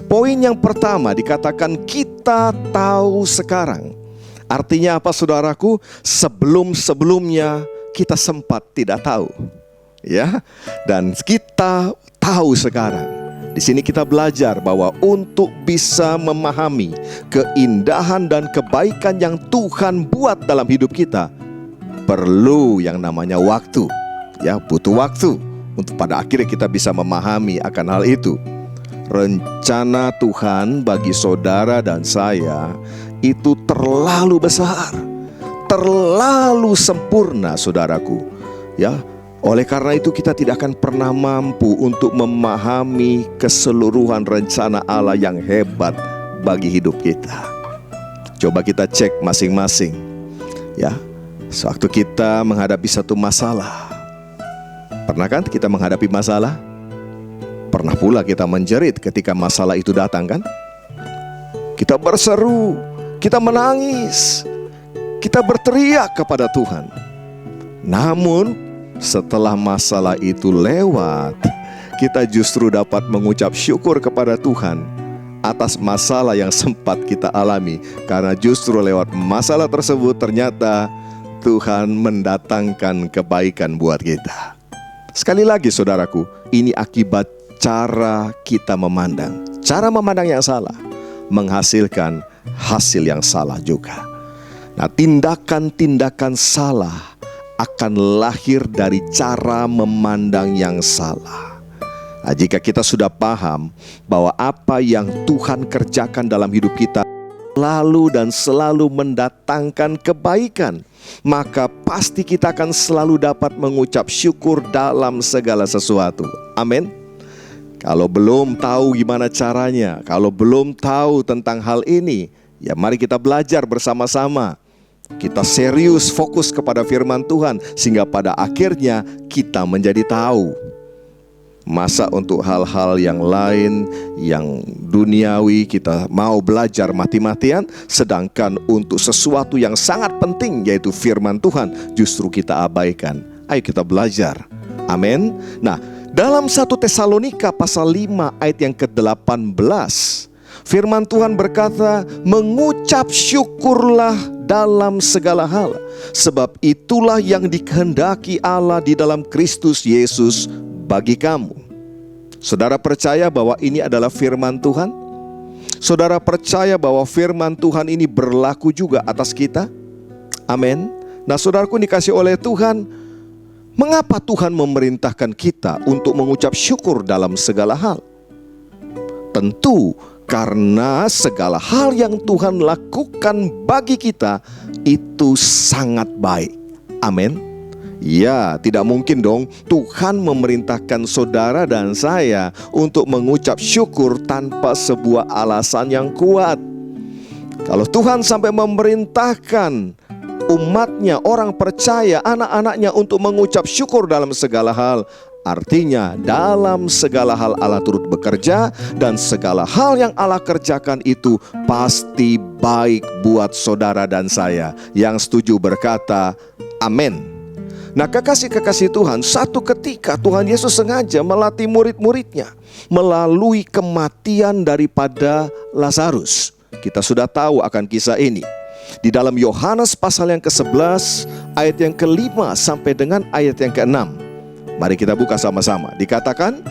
Poin yang pertama dikatakan kita tahu sekarang. Artinya apa saudaraku? Sebelum-sebelumnya kita sempat tidak tahu, ya. Dan kita tahu sekarang. Di sini kita belajar bahwa untuk bisa memahami keindahan dan kebaikan yang Tuhan buat dalam hidup kita, perlu yang namanya waktu, ya, butuh waktu untuk pada akhirnya kita bisa memahami akan hal itu. Rencana Tuhan bagi saudara dan saya itu terlalu besar, terlalu sempurna saudaraku, ya. Oleh karena itu kita tidak akan pernah mampu untuk memahami keseluruhan rencana Allah yang hebat bagi hidup kita. Coba kita cek masing-masing, ya. Sewaktu kita menghadapi satu masalah, pernah kan kita menghadapi masalah? Pernah pula kita menjerit ketika masalah itu datang kan? Kita berseru, kita menangis, kita berteriak kepada Tuhan. Namun setelah masalah itu lewat, kita justru dapat mengucap syukur kepada Tuhan atas masalah yang sempat kita alami. Karena justru lewat masalah tersebut ternyata Tuhan mendatangkan kebaikan buat kita. Sekali lagi saudaraku, ini akibat cara kita memandang. Cara memandang yang salah menghasilkan hasil yang salah juga. Nah, tindakan-tindakan salah akan lahir dari cara memandang yang salah. Nah, jika kita sudah paham bahwa apa yang Tuhan kerjakan dalam hidup kita lalu dan selalu mendatangkan kebaikan, maka pasti kita akan selalu dapat mengucap syukur dalam segala sesuatu. Amin. Kalau belum tahu gimana caranya, kalau belum tahu tentang hal ini, ya mari kita belajar bersama-sama. Kita serius fokus kepada firman Tuhan sehingga pada akhirnya kita menjadi tahu. Masa untuk hal-hal yang lain, yang duniawi kita mau belajar mati-matian, sedangkan untuk sesuatu yang sangat penting yaitu firman Tuhan justru kita abaikan. Ayo kita belajar. Amin. Nah, dalam 1 Tesalonika pasal 5 ayat yang ke-18, firman Tuhan berkata, mengucap syukurlah dalam segala hal, sebab itulah yang dikehendaki Allah di dalam Kristus Yesus bagi kamu. Saudara percaya bahwa ini adalah firman Tuhan? Saudara percaya bahwa firman Tuhan ini berlaku juga atas kita? Amin. Nah, saudaraku dikasih oleh Tuhan, mengapa Tuhan memerintahkan kita untuk mengucap syukur dalam segala hal? Tentu karena segala hal yang Tuhan lakukan bagi kita itu sangat baik. Amin. Ya, tidak mungkin dong Tuhan memerintahkan saudara dan saya untuk mengucap syukur tanpa sebuah alasan yang kuat. Kalau Tuhan sampai memerintahkan umatnya, orang percaya, anak-anaknya untuk mengucap syukur dalam segala hal, artinya dalam segala hal Allah turut bekerja, dan segala hal yang Allah kerjakan itu pasti baik buat saudara dan saya. Yang setuju berkata amin. Nah, kekasih-kekasih Tuhan, satu ketika Tuhan Yesus sengaja melatih murid-muridnya melalui kematian daripada Lazarus. Kita sudah tahu akan kisah ini. Di dalam Yohanes pasal yang ke-11 ayat yang ke-5 sampai dengan ayat yang ke-6. Mari kita buka sama-sama. Dikatakan,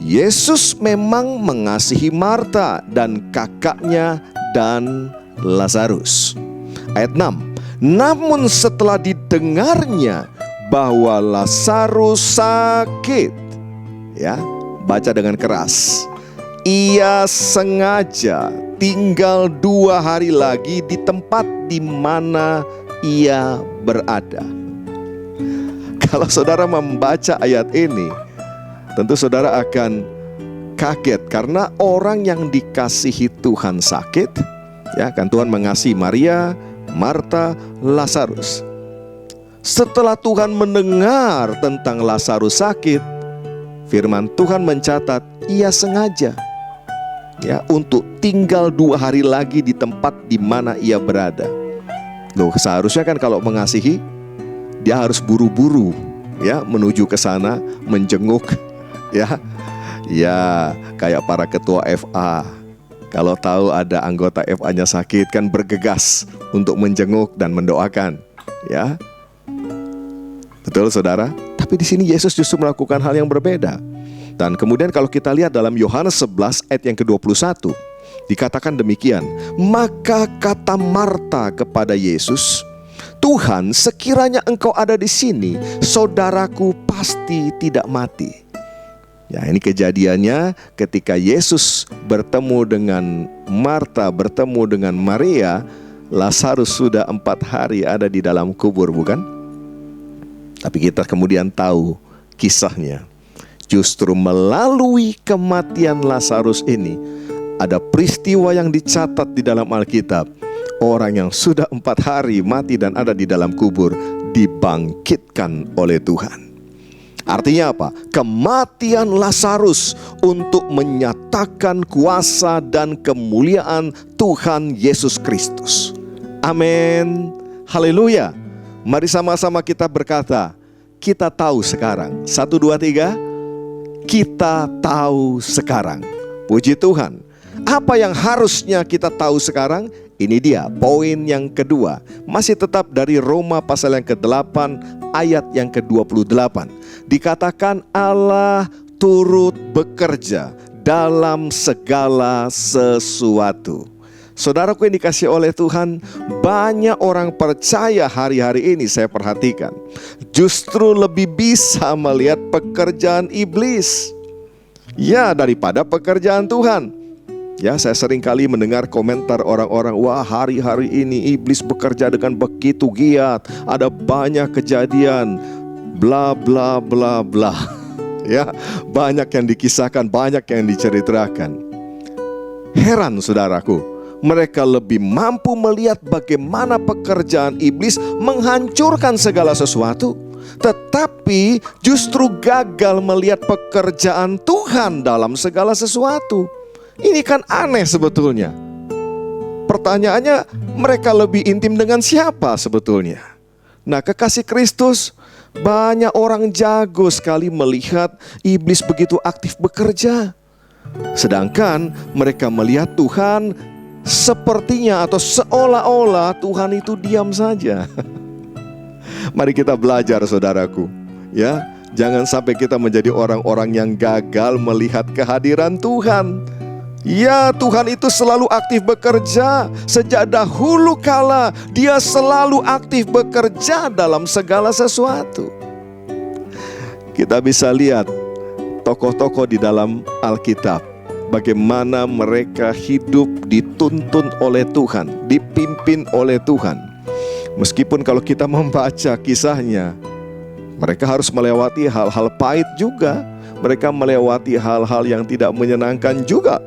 Yesus memang mengasihi Marta dan kakaknya dan Lazarus. Ayat 6. Namun setelah didengarnya bahwa Lazarus sakit, ya, baca dengan keras, ia sengaja tinggal 2 hari lagi di tempat di mana ia berada. Kalau saudara membaca ayat ini, tentu saudara akan kaget karena orang yang dikasihi Tuhan sakit, ya kan, Tuhan mengasihi Maria, Marta, Lazarus. Setelah Tuhan mendengar tentang Lazarus sakit, firman Tuhan mencatat ia sengaja, ya, untuk tinggal 2 hari lagi di tempat di mana ia berada. Loh, seharusnya kan kalau mengasihi, dia harus buru-buru, ya, menuju ke sana, menjenguk, ya. Ya, kayak para ketua FA. Kalau tahu ada anggota FA-nya sakit, kan bergegas untuk menjenguk dan mendoakan, ya. Betul, saudara? Tapi di sini Yesus justru melakukan hal yang berbeda. Dan kemudian kalau kita lihat dalam Yohanes 11 ayat yang ke-21, dikatakan demikian. Maka kata Marta kepada Yesus, Tuhan, sekiranya engkau ada di sini, saudaraku pasti tidak mati. Ya, ini kejadiannya ketika Yesus bertemu dengan Marta, bertemu dengan Maria, Lazarus sudah 4 hari ada di dalam kubur, bukan? Tapi kita kemudian tahu kisahnya. Justru melalui kematian Lazarus ini, ada peristiwa yang dicatat di dalam Alkitab. Orang yang sudah 4 hari mati dan ada di dalam kubur dibangkitkan oleh Tuhan. Artinya apa? Kematian Lazarus untuk menyatakan kuasa dan kemuliaan Tuhan Yesus Kristus. Amin. Haleluya. Mari sama-sama kita berkata, kita tahu sekarang. 1, 2, 3. Kita tahu sekarang. Puji Tuhan. Apa yang harusnya kita tahu sekarang? Ini dia poin yang kedua. Masih tetap dari Roma pasal yang ke-8 ayat yang ke-28. Dikatakan Allah turut bekerja dalam segala sesuatu. Saudaraku yang dikasihi oleh Tuhan, banyak orang percaya hari-hari ini saya perhatikan justru lebih bisa melihat pekerjaan iblis, ya, daripada pekerjaan Tuhan. Ya, saya sering kali mendengar komentar orang-orang, wah, hari-hari ini iblis bekerja dengan begitu giat, ada banyak kejadian, bla bla bla bla. Ya, banyak yang dikisahkan, banyak yang diceritakan. Heran saudaraku, mereka lebih mampu melihat bagaimana pekerjaan iblis menghancurkan segala sesuatu, tetapi justru gagal melihat pekerjaan Tuhan dalam segala sesuatu. Ini kan aneh sebetulnya. Pertanyaannya, mereka lebih intim dengan siapa sebetulnya? Nah, kekasih Kristus, banyak orang jago sekali melihat iblis begitu aktif bekerja, sedangkan mereka melihat Tuhan sepertinya atau seolah-olah Tuhan itu diam saja. Mari kita belajar, saudaraku, ya. Jangan sampai kita menjadi orang-orang yang gagal melihat kehadiran Tuhan. Ya, Tuhan itu selalu aktif bekerja. Sejak dahulu kala Dia selalu aktif bekerja dalam segala sesuatu. Kita bisa lihat tokoh-tokoh di dalam Alkitab, bagaimana mereka hidup dituntun oleh Tuhan, dipimpin oleh Tuhan. Meskipun kalau kita membaca kisahnya, mereka harus melewati hal-hal pahit juga. Mereka melewati hal-hal yang tidak menyenangkan juga,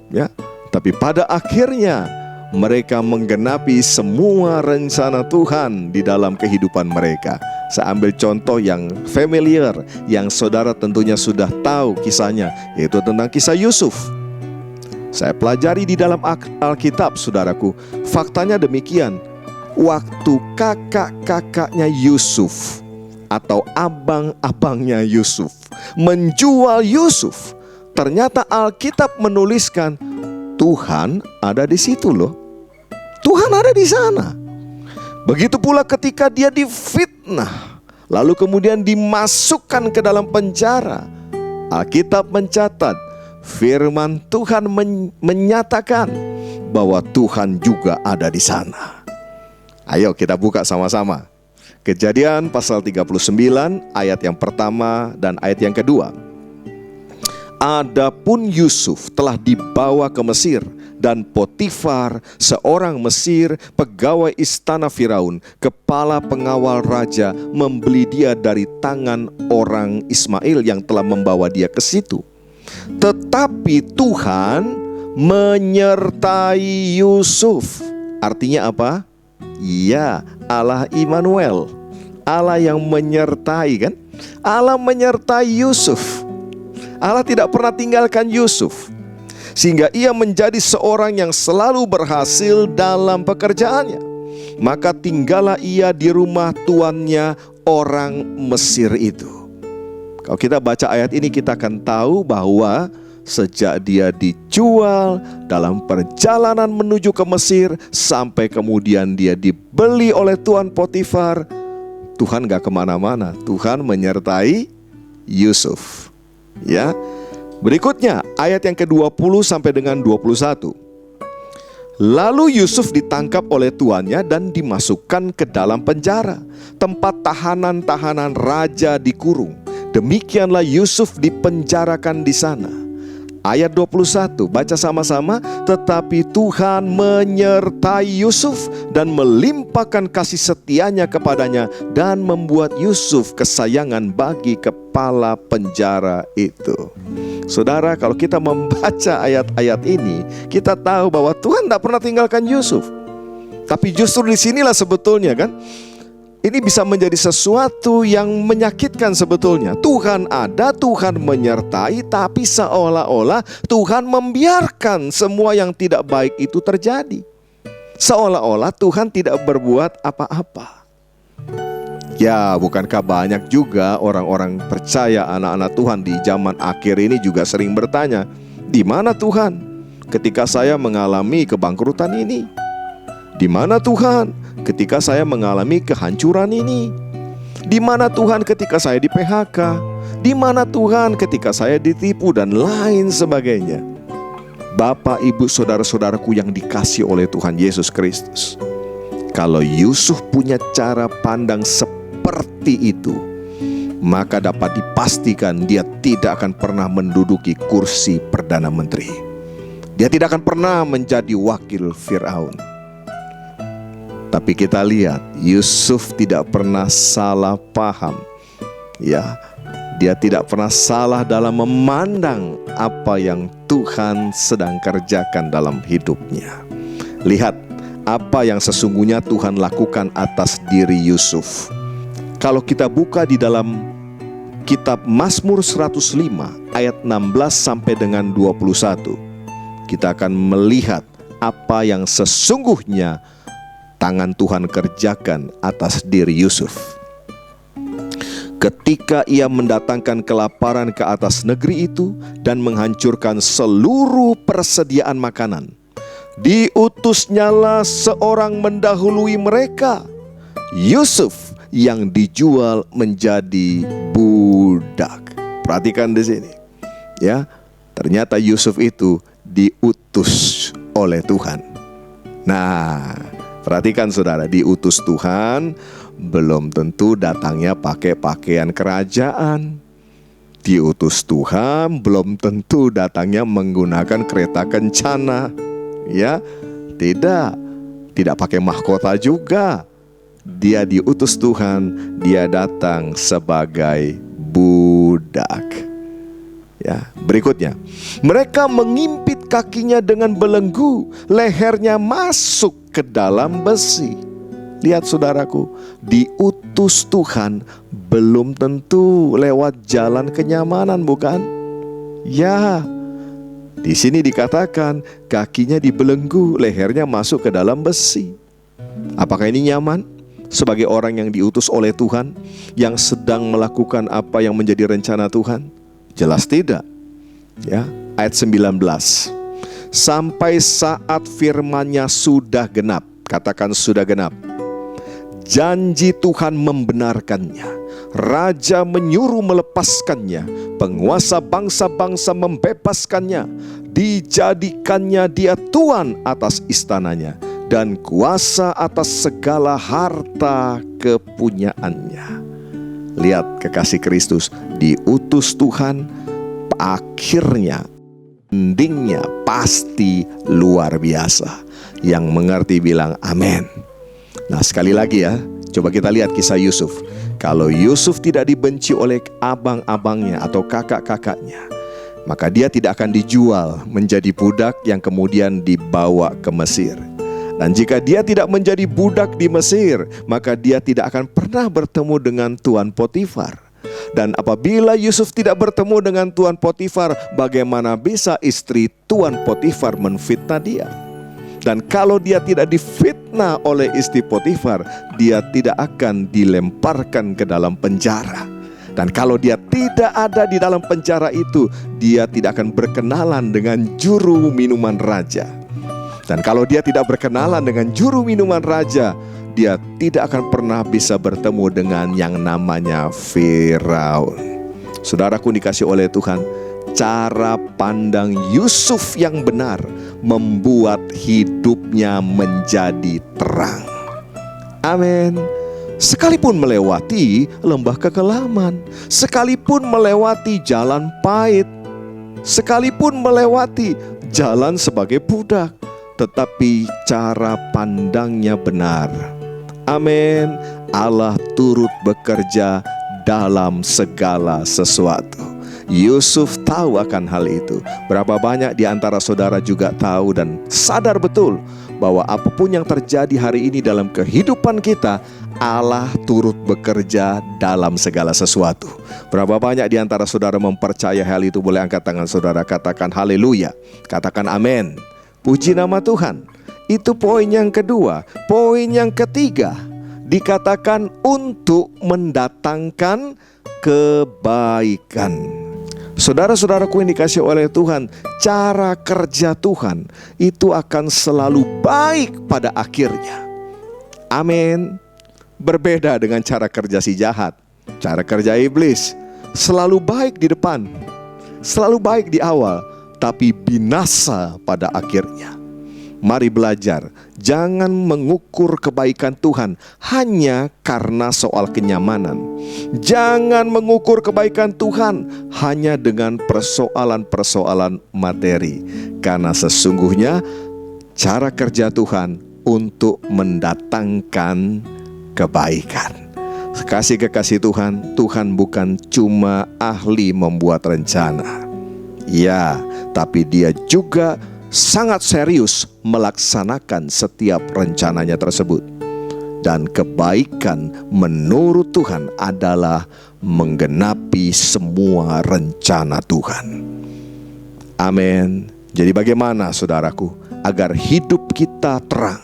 ya. Tapi pada akhirnya mereka menggenapi semua rencana Tuhan di dalam kehidupan mereka. Saya ambil contoh yang familiar, yang saudara tentunya sudah tahu kisahnya, yaitu tentang kisah Yusuf. Saya pelajari di dalam Alkitab, saudaraku. Faktanya demikian. Waktu kakak-kakaknya Yusuf atau abang-abangnya Yusuf menjual Yusuf. Ternyata Alkitab menuliskan Tuhan ada di situ loh. Tuhan ada di sana. Begitu pula ketika dia difitnah, lalu kemudian dimasukkan ke dalam penjara. Alkitab mencatat, firman Tuhan menyatakan bahwa Tuhan juga ada di sana. Ayo kita buka sama-sama. Kejadian pasal 39 ayat yang pertama dan ayat yang kedua. Adapun Yusuf telah dibawa ke Mesir, dan Potifar, seorang Mesir, pegawai istana Firaun, kepala pengawal raja, membeli dia dari tangan orang Ismail yang telah membawa dia ke situ. Tetapi Tuhan menyertai Yusuf. Artinya apa? Ya, Allah Immanuel, Allah yang menyertai, kan? Allah menyertai Yusuf. Allah tidak pernah tinggalkan Yusuf, sehingga ia menjadi seorang yang selalu berhasil dalam pekerjaannya. Maka tinggallah ia di rumah tuannya orang Mesir itu. Kalau kita baca ayat ini, kita akan tahu bahwa sejak dia dijual dalam perjalanan menuju ke Mesir, sampai kemudian dia dibeli oleh tuan Potifar, Tuhan gak kemana-mana. Tuhan menyertai Yusuf. Ya, berikutnya ayat yang ke-20 sampai dengan 21. Lalu Yusuf ditangkap oleh tuannya dan dimasukkan ke dalam penjara, tempat tahanan-tahanan raja dikurung. Demikianlah Yusuf dipenjarakan di sana. Ayat 21, baca sama-sama. Tetapi Tuhan menyertai Yusuf dan melimpahkan kasih setianya kepadanya, dan membuat Yusuf kesayangan bagi kepala penjara itu. Saudara, kalau kita membaca ayat-ayat ini, kita tahu bahwa Tuhan tidak pernah tinggalkan Yusuf. Tapi justru disinilah sebetulnya, kan, ini bisa menjadi sesuatu yang menyakitkan sebetulnya. Tuhan ada, Tuhan menyertai, tapi seolah-olah Tuhan membiarkan semua yang tidak baik itu terjadi. Seolah-olah Tuhan tidak berbuat apa-apa. Ya, bukankah banyak juga orang-orang percaya, anak-anak Tuhan di zaman akhir ini juga sering bertanya, di mana Tuhan ketika saya mengalami kebangkrutan ini? Di mana Tuhan ketika saya mengalami kehancuran ini? Di mana Tuhan ketika saya di PHK? Di mana Tuhan ketika saya ditipu dan lain sebagainya? Bapak, ibu, saudara-saudaraku yang dikasihi oleh Tuhan Yesus Kristus, kalau Yusuf punya cara pandang seperti itu, maka dapat dipastikan dia tidak akan pernah menduduki kursi Perdana Menteri. Dia tidak akan pernah menjadi wakil Firaun. Tapi kita lihat, Yusuf tidak pernah salah paham. Ya, dia tidak pernah salah dalam memandang apa yang Tuhan sedang kerjakan dalam hidupnya. Lihat apa yang sesungguhnya Tuhan lakukan atas diri Yusuf. Kalau kita buka di dalam kitab Mazmur 105 ayat 16 sampai dengan 21, kita akan melihat apa yang sesungguhnya tangan Tuhan kerjakan atas diri Yusuf. Ketika ia mendatangkan kelaparan ke atas negeri itu dan menghancurkan seluruh persediaan makanan, diutusnyalah seorang mendahului mereka, Yusuf yang dijual menjadi budak. Perhatikan di sini, ya, ternyata Yusuf itu diutus oleh Tuhan. Nah, perhatikan saudara, diutus Tuhan belum tentu datangnya pakai pakaian kerajaan. Diutus Tuhan belum tentu datangnya menggunakan kereta kencana. Ya, tidak pakai mahkota juga. Dia diutus Tuhan, dia datang sebagai budak. Ya, berikutnya, mereka mengimpit kakinya dengan belenggu, lehernya masuk ke dalam besi. Lihat saudaraku, diutus Tuhan belum tentu lewat jalan kenyamanan, bukan? Ya, di sini dikatakan kakinya dibelenggu, lehernya masuk ke dalam besi. Apakah ini nyaman? sebagai orang yang diutus oleh Tuhan, yang sedang melakukan apa yang menjadi rencana Tuhan? Jelas tidak. Ya, ayat 19. Sampai saat firman-Nya sudah genap. Katakan sudah genap. Janji Tuhan membenarkannya. Raja menyuruh melepaskannya. Penguasa bangsa-bangsa membebaskannya. Dijadikannya dia tuan atas istananya dan kuasa atas segala harta kepunyaannya. Lihat kekasih Kristus, diutus Tuhan, akhirnya endingnya pasti luar biasa. Yang mengerti bilang amin. Nah, sekali lagi ya, coba kita lihat kisah Yusuf. Kalau Yusuf tidak dibenci oleh abang-abangnya atau kakak-kakaknya, maka dia tidak akan dijual menjadi budak yang kemudian dibawa ke Mesir. Dan jika dia tidak menjadi budak di Mesir, maka dia tidak akan pernah bertemu dengan Tuan Potifar. Dan apabila Yusuf tidak bertemu dengan Tuan Potifar, bagaimana bisa istri Tuan Potifar menfitnah dia? Dan kalau dia tidak difitnah oleh istri Potifar, dia tidak akan dilemparkan ke dalam penjara. Dan kalau dia tidak ada di dalam penjara itu, dia tidak akan berkenalan dengan juru minuman raja. Dan kalau dia tidak berkenalan dengan juru minuman raja, dia tidak akan pernah bisa bertemu dengan yang namanya Firaun. Saudaraku dikasih oleh Tuhan, cara pandang Yusuf yang benar membuat hidupnya menjadi terang. Amin. Sekalipun melewati lembah kekelaman, sekalipun melewati jalan pahit, sekalipun melewati jalan sebagai budak, tetapi cara pandangnya benar. Amin. Allah turut bekerja dalam segala sesuatu. Yusuf tahu akan hal itu. Berapa banyak di antara saudara juga tahu dan sadar betul bahwa apapun yang terjadi hari ini dalam kehidupan kita, Allah turut bekerja dalam segala sesuatu. Berapa banyak di antara saudara mempercayai hal itu? Boleh angkat tangan saudara, katakan haleluya, katakan amin. Puji nama Tuhan. Itu poin yang kedua. Poin yang ketiga, dikatakan untuk mendatangkan kebaikan. Saudara-saudaraku yang dikasih oleh Tuhan, cara kerja Tuhan itu akan selalu baik pada akhirnya. Amin. Berbeda dengan cara kerja si jahat. Cara kerja iblis selalu baik di depan, selalu baik di awal, tapi binasa pada akhirnya. Mari belajar, jangan mengukur kebaikan Tuhan hanya karena soal kenyamanan. Jangan mengukur kebaikan Tuhan hanya dengan persoalan-persoalan materi. Karena sesungguhnya cara kerja Tuhan untuk mendatangkan kebaikan. Kekasih Tuhan, Tuhan bukan cuma ahli membuat rencana. Ya, tapi Dia juga sangat serius melaksanakan setiap rencananya tersebut. Dan kebaikan menurut Tuhan adalah menggenapi semua rencana Tuhan. Amin. Jadi bagaimana saudaraku agar hidup kita terang?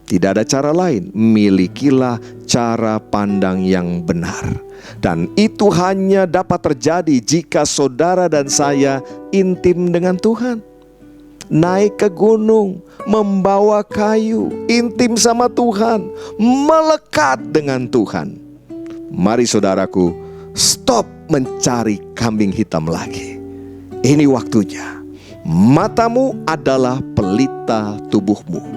Tidak ada cara lain, milikilah cara pandang yang benar. Dan itu hanya dapat terjadi jika saudara dan saya intim dengan Tuhan. Naik ke gunung, membawa kayu, intim sama Tuhan, melekat dengan Tuhan. Mari saudaraku, stop mencari kambing hitam lagi. Ini waktunya. Matamu adalah pelita tubuhmu.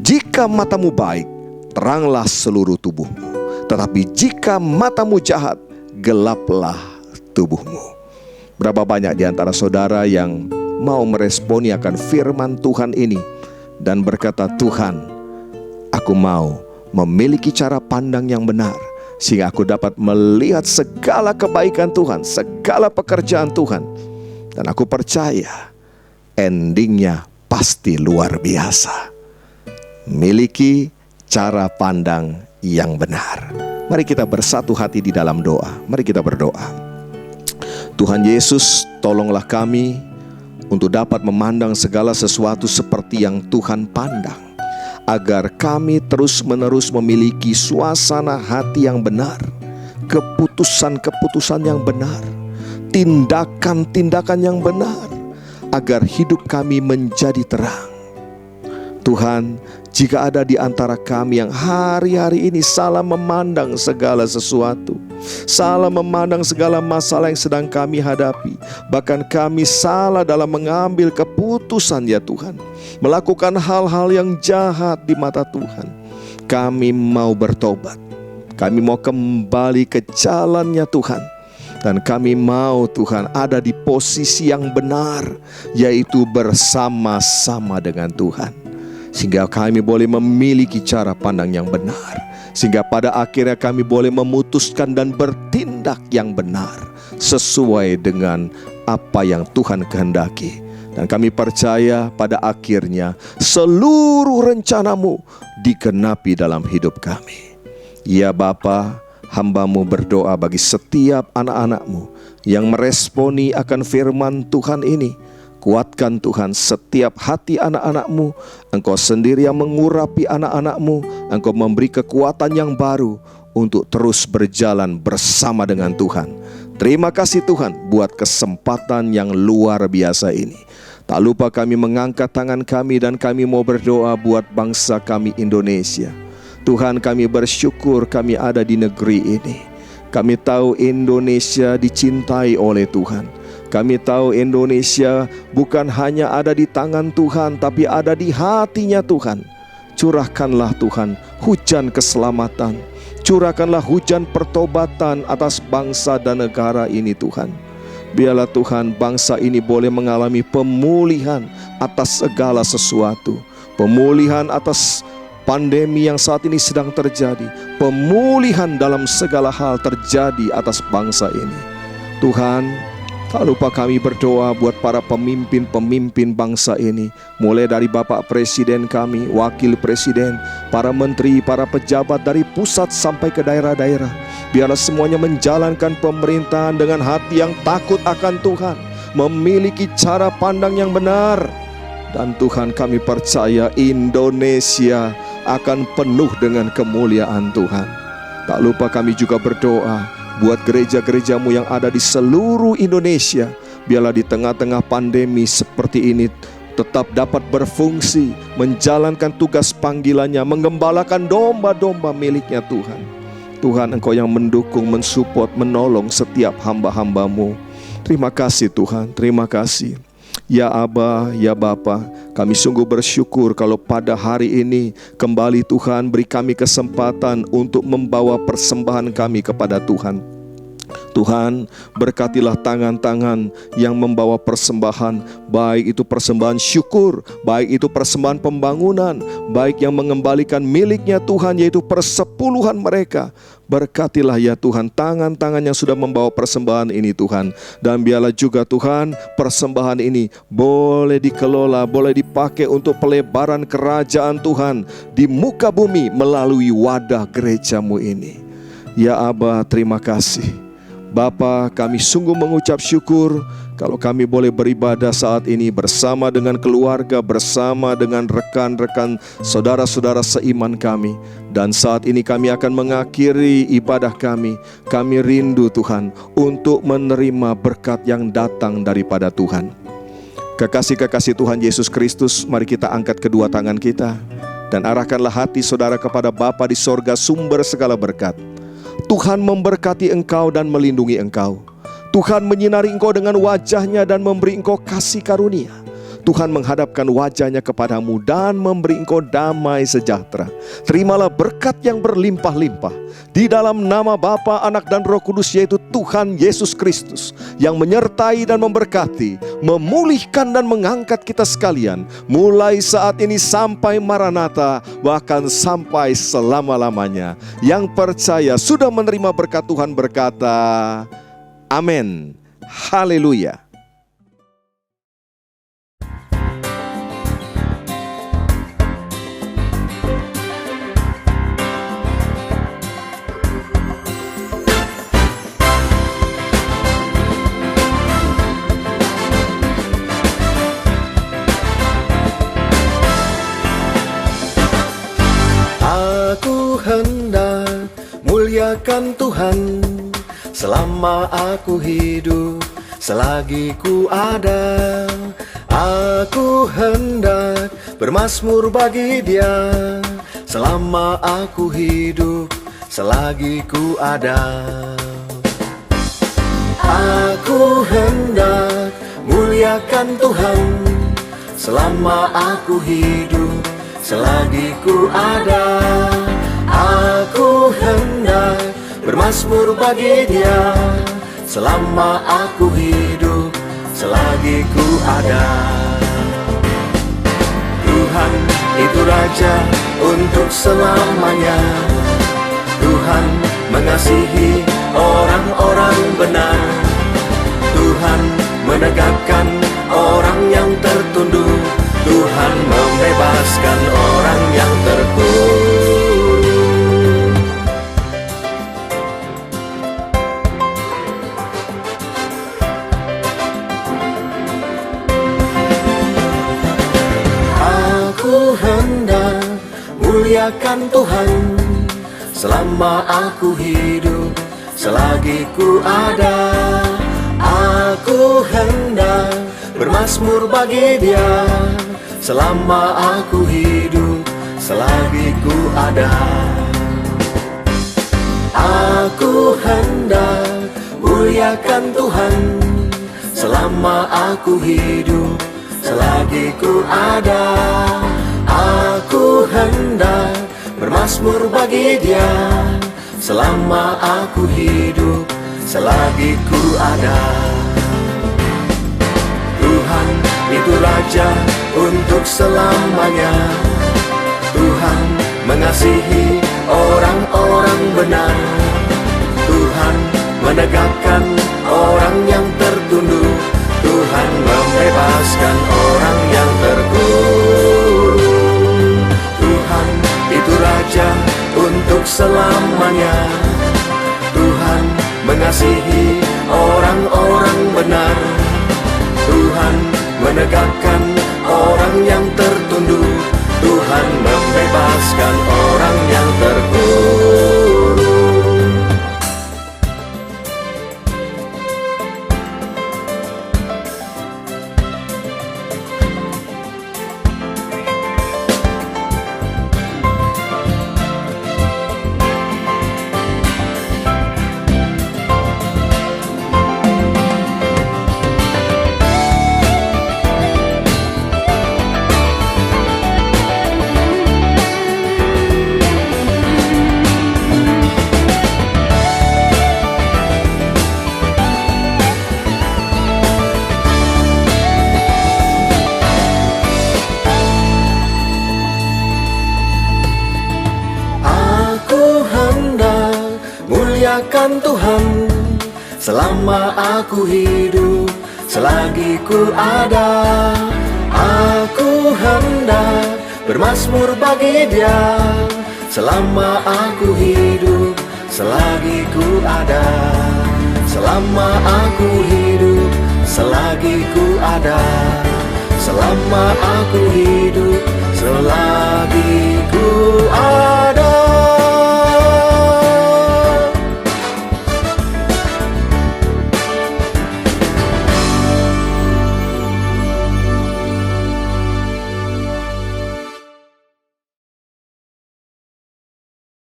Jika matamu baik, teranglah seluruh tubuhmu. Tetapi jika matamu jahat, gelaplah tubuhmu. Berapa banyak di antara saudara yang mau meresponi akan firman Tuhan ini dan berkata, Tuhan, aku mau memiliki cara pandang yang benar sehingga aku dapat melihat segala kebaikan Tuhan, segala pekerjaan Tuhan. Dan aku percaya endingnya pasti luar biasa. Miliki cara pandang yang benar. Mari kita bersatu hati di dalam doa. Mari kita berdoa. Tuhan Yesus, tolonglah kami untuk dapat memandang segala sesuatu seperti yang Tuhan pandang. agar kami terus-menerus memiliki suasana hati yang benar, keputusan-keputusan yang benar, tindakan-tindakan yang benar, agar hidup kami menjadi terang. Tuhan, jika ada di antara kami yang hari-hari ini salah memandang segala sesuatu, salah memandang segala masalah yang sedang kami hadapi, bahkan kami salah dalam mengambil keputusan ya Tuhan, melakukan hal-hal yang jahat di mata Tuhan, kami mau bertobat, kami mau kembali ke jalannya Tuhan. Dan kami mau Tuhan ada di posisi yang benar, yaitu bersama-sama dengan Tuhan, sehingga kami boleh memiliki cara pandang yang benar, sehingga pada akhirnya kami boleh memutuskan dan bertindak yang benar sesuai dengan apa yang Tuhan kehendaki. Dan kami percaya pada akhirnya seluruh rencanamu digenapi dalam hidup kami. Ya Bapa, hamba-Mu berdoa bagi setiap anak-anak-Mu yang meresponi akan firman Tuhan ini. Kuatkan Tuhan setiap hati anak-anak-Mu. Engkau sendiri yang mengurapi anak-anak-Mu. Engkau memberi kekuatan yang baru untuk terus berjalan bersama dengan Tuhan. Terima kasih Tuhan buat kesempatan yang luar biasa ini. Tak lupa kami mengangkat tangan kami dan kami mau berdoa buat bangsa kami Indonesia. Tuhan, kami bersyukur kami ada di negeri ini. Kami tahu Indonesia dicintai oleh Tuhan. Kami tahu Indonesia bukan hanya ada di tangan Tuhan, tapi ada di hatinya Tuhan. Curahkanlah Tuhan hujan keselamatan. Curahkanlah hujan pertobatan atas bangsa dan negara ini Tuhan. Biarlah Tuhan bangsa ini boleh mengalami pemulihan atas segala sesuatu. Pemulihan atas pandemi yang saat ini sedang terjadi, pemulihan dalam segala hal terjadi atas bangsa ini. Tuhan, tak lupa kami berdoa buat para pemimpin-pemimpin bangsa ini, mulai dari Bapak Presiden kami, Wakil Presiden, para menteri, para pejabat dari pusat sampai ke daerah-daerah. Biarlah semuanya menjalankan pemerintahan dengan hati yang takut akan Tuhan, memiliki cara pandang yang benar. Dan Tuhan, kami percaya Indonesia akan penuh dengan kemuliaan Tuhan. Tak lupa kami juga berdoa buat gereja-gerejamu yang ada di seluruh Indonesia. Biarlah di tengah-tengah pandemi seperti ini tetap dapat berfungsi, menjalankan tugas panggilannya, menggembalakan domba-domba miliknya Tuhan. Tuhan, Engkau yang mendukung, mensupport, menolong setiap hamba-hamba-Mu. Terima kasih Tuhan, terima kasih. Ya Aba, ya Bapa, kami sungguh bersyukur kalau pada hari ini kembali Tuhan beri kami kesempatan untuk membawa persembahan kami kepada Tuhan. Tuhan, berkatilah tangan-tangan yang membawa persembahan, baik itu persembahan syukur, baik itu persembahan pembangunan, baik yang mengembalikan miliknya Tuhan, yaitu persepuluhan mereka. Berkatilah ya Tuhan tangan-tangan yang sudah membawa persembahan ini Tuhan. Dan biarlah juga Tuhan persembahan ini boleh dikelola, boleh dipakai untuk pelebaran kerajaan Tuhan di muka bumi melalui wadah gerejamu ini. Ya Aba, terima kasih. Bapa, kami sungguh mengucap syukur kalau kami boleh beribadah saat ini bersama dengan keluarga, bersama dengan rekan-rekan saudara-saudara seiman kami. Dan saat ini kami akan mengakhiri ibadah kami. Kami rindu Tuhan untuk menerima berkat yang datang daripada Tuhan. Kekasih-kekasih Tuhan Yesus Kristus, mari kita angkat kedua tangan kita dan arahkanlah hati saudara kepada Bapa di sorga, sumber segala berkat. Tuhan memberkati engkau dan melindungi engkau. Tuhan menyinari engkau dengan wajahnya dan memberi engkau kasih karunia. Tuhan menghadapkan wajahnya kepadamu dan memberi engkau damai sejahtera. Terimalah berkat yang berlimpah-limpah di dalam nama Bapa, Anak dan Roh Kudus, yaitu Tuhan Yesus Kristus, yang menyertai dan memberkati, memulihkan dan mengangkat kita sekalian mulai saat ini sampai Maranatha, bahkan sampai selama-lamanya. Yang percaya sudah menerima berkat Tuhan berkata amin. Haleluya. hendak muliakan Tuhan selama aku hidup, selagi ku ada. Aku hendak bermazmur bagi Dia selama aku hidup, selagi ku ada. Aku hendak muliakan Tuhan selama aku hidup, selagi ku ada. Aku hendak bermazmur bagi Dia selama aku hidup, selagi ku ada. Tuhan itu Raja untuk selamanya. Tuhan mengasihi orang-orang benar. Tuhan menegakkan orang yang tertunduk. Tuhan membebaskan orang yang terkurung. Aku hendak muliakan Tuhan selama aku hidup, selagi ku ada. Aku hendak bermazmur bagi Dia selama aku hidup, selagi ku ada. Aku hendak muliakan Tuhan selama aku hidup, selagi ku ada. Aku hendak bermazmur bagi Dia selama aku hidup, selagi ku ada. Tuhan itu Raja untuk selamanya. Tuhan mengasihi orang-orang benar. Tuhan menegakkan orang yang tertunduk. Tuhan membebaskan orang yang terkurung. Tuhan itu Raja untuk selamanya. Tuhan mengasihi orang-orang benar. Tuhan menegakkan orang yang tertunduk. Tuhan membebaskan orang yang terkurung. Muliakan Tuhan selama aku hidup, selagi ku ada. Aku hendak bermazmur bagi Dia selama aku hidup, selagi ku ada. Selama aku hidup, selagi ku ada. Selama aku hidup, selagi ku ada.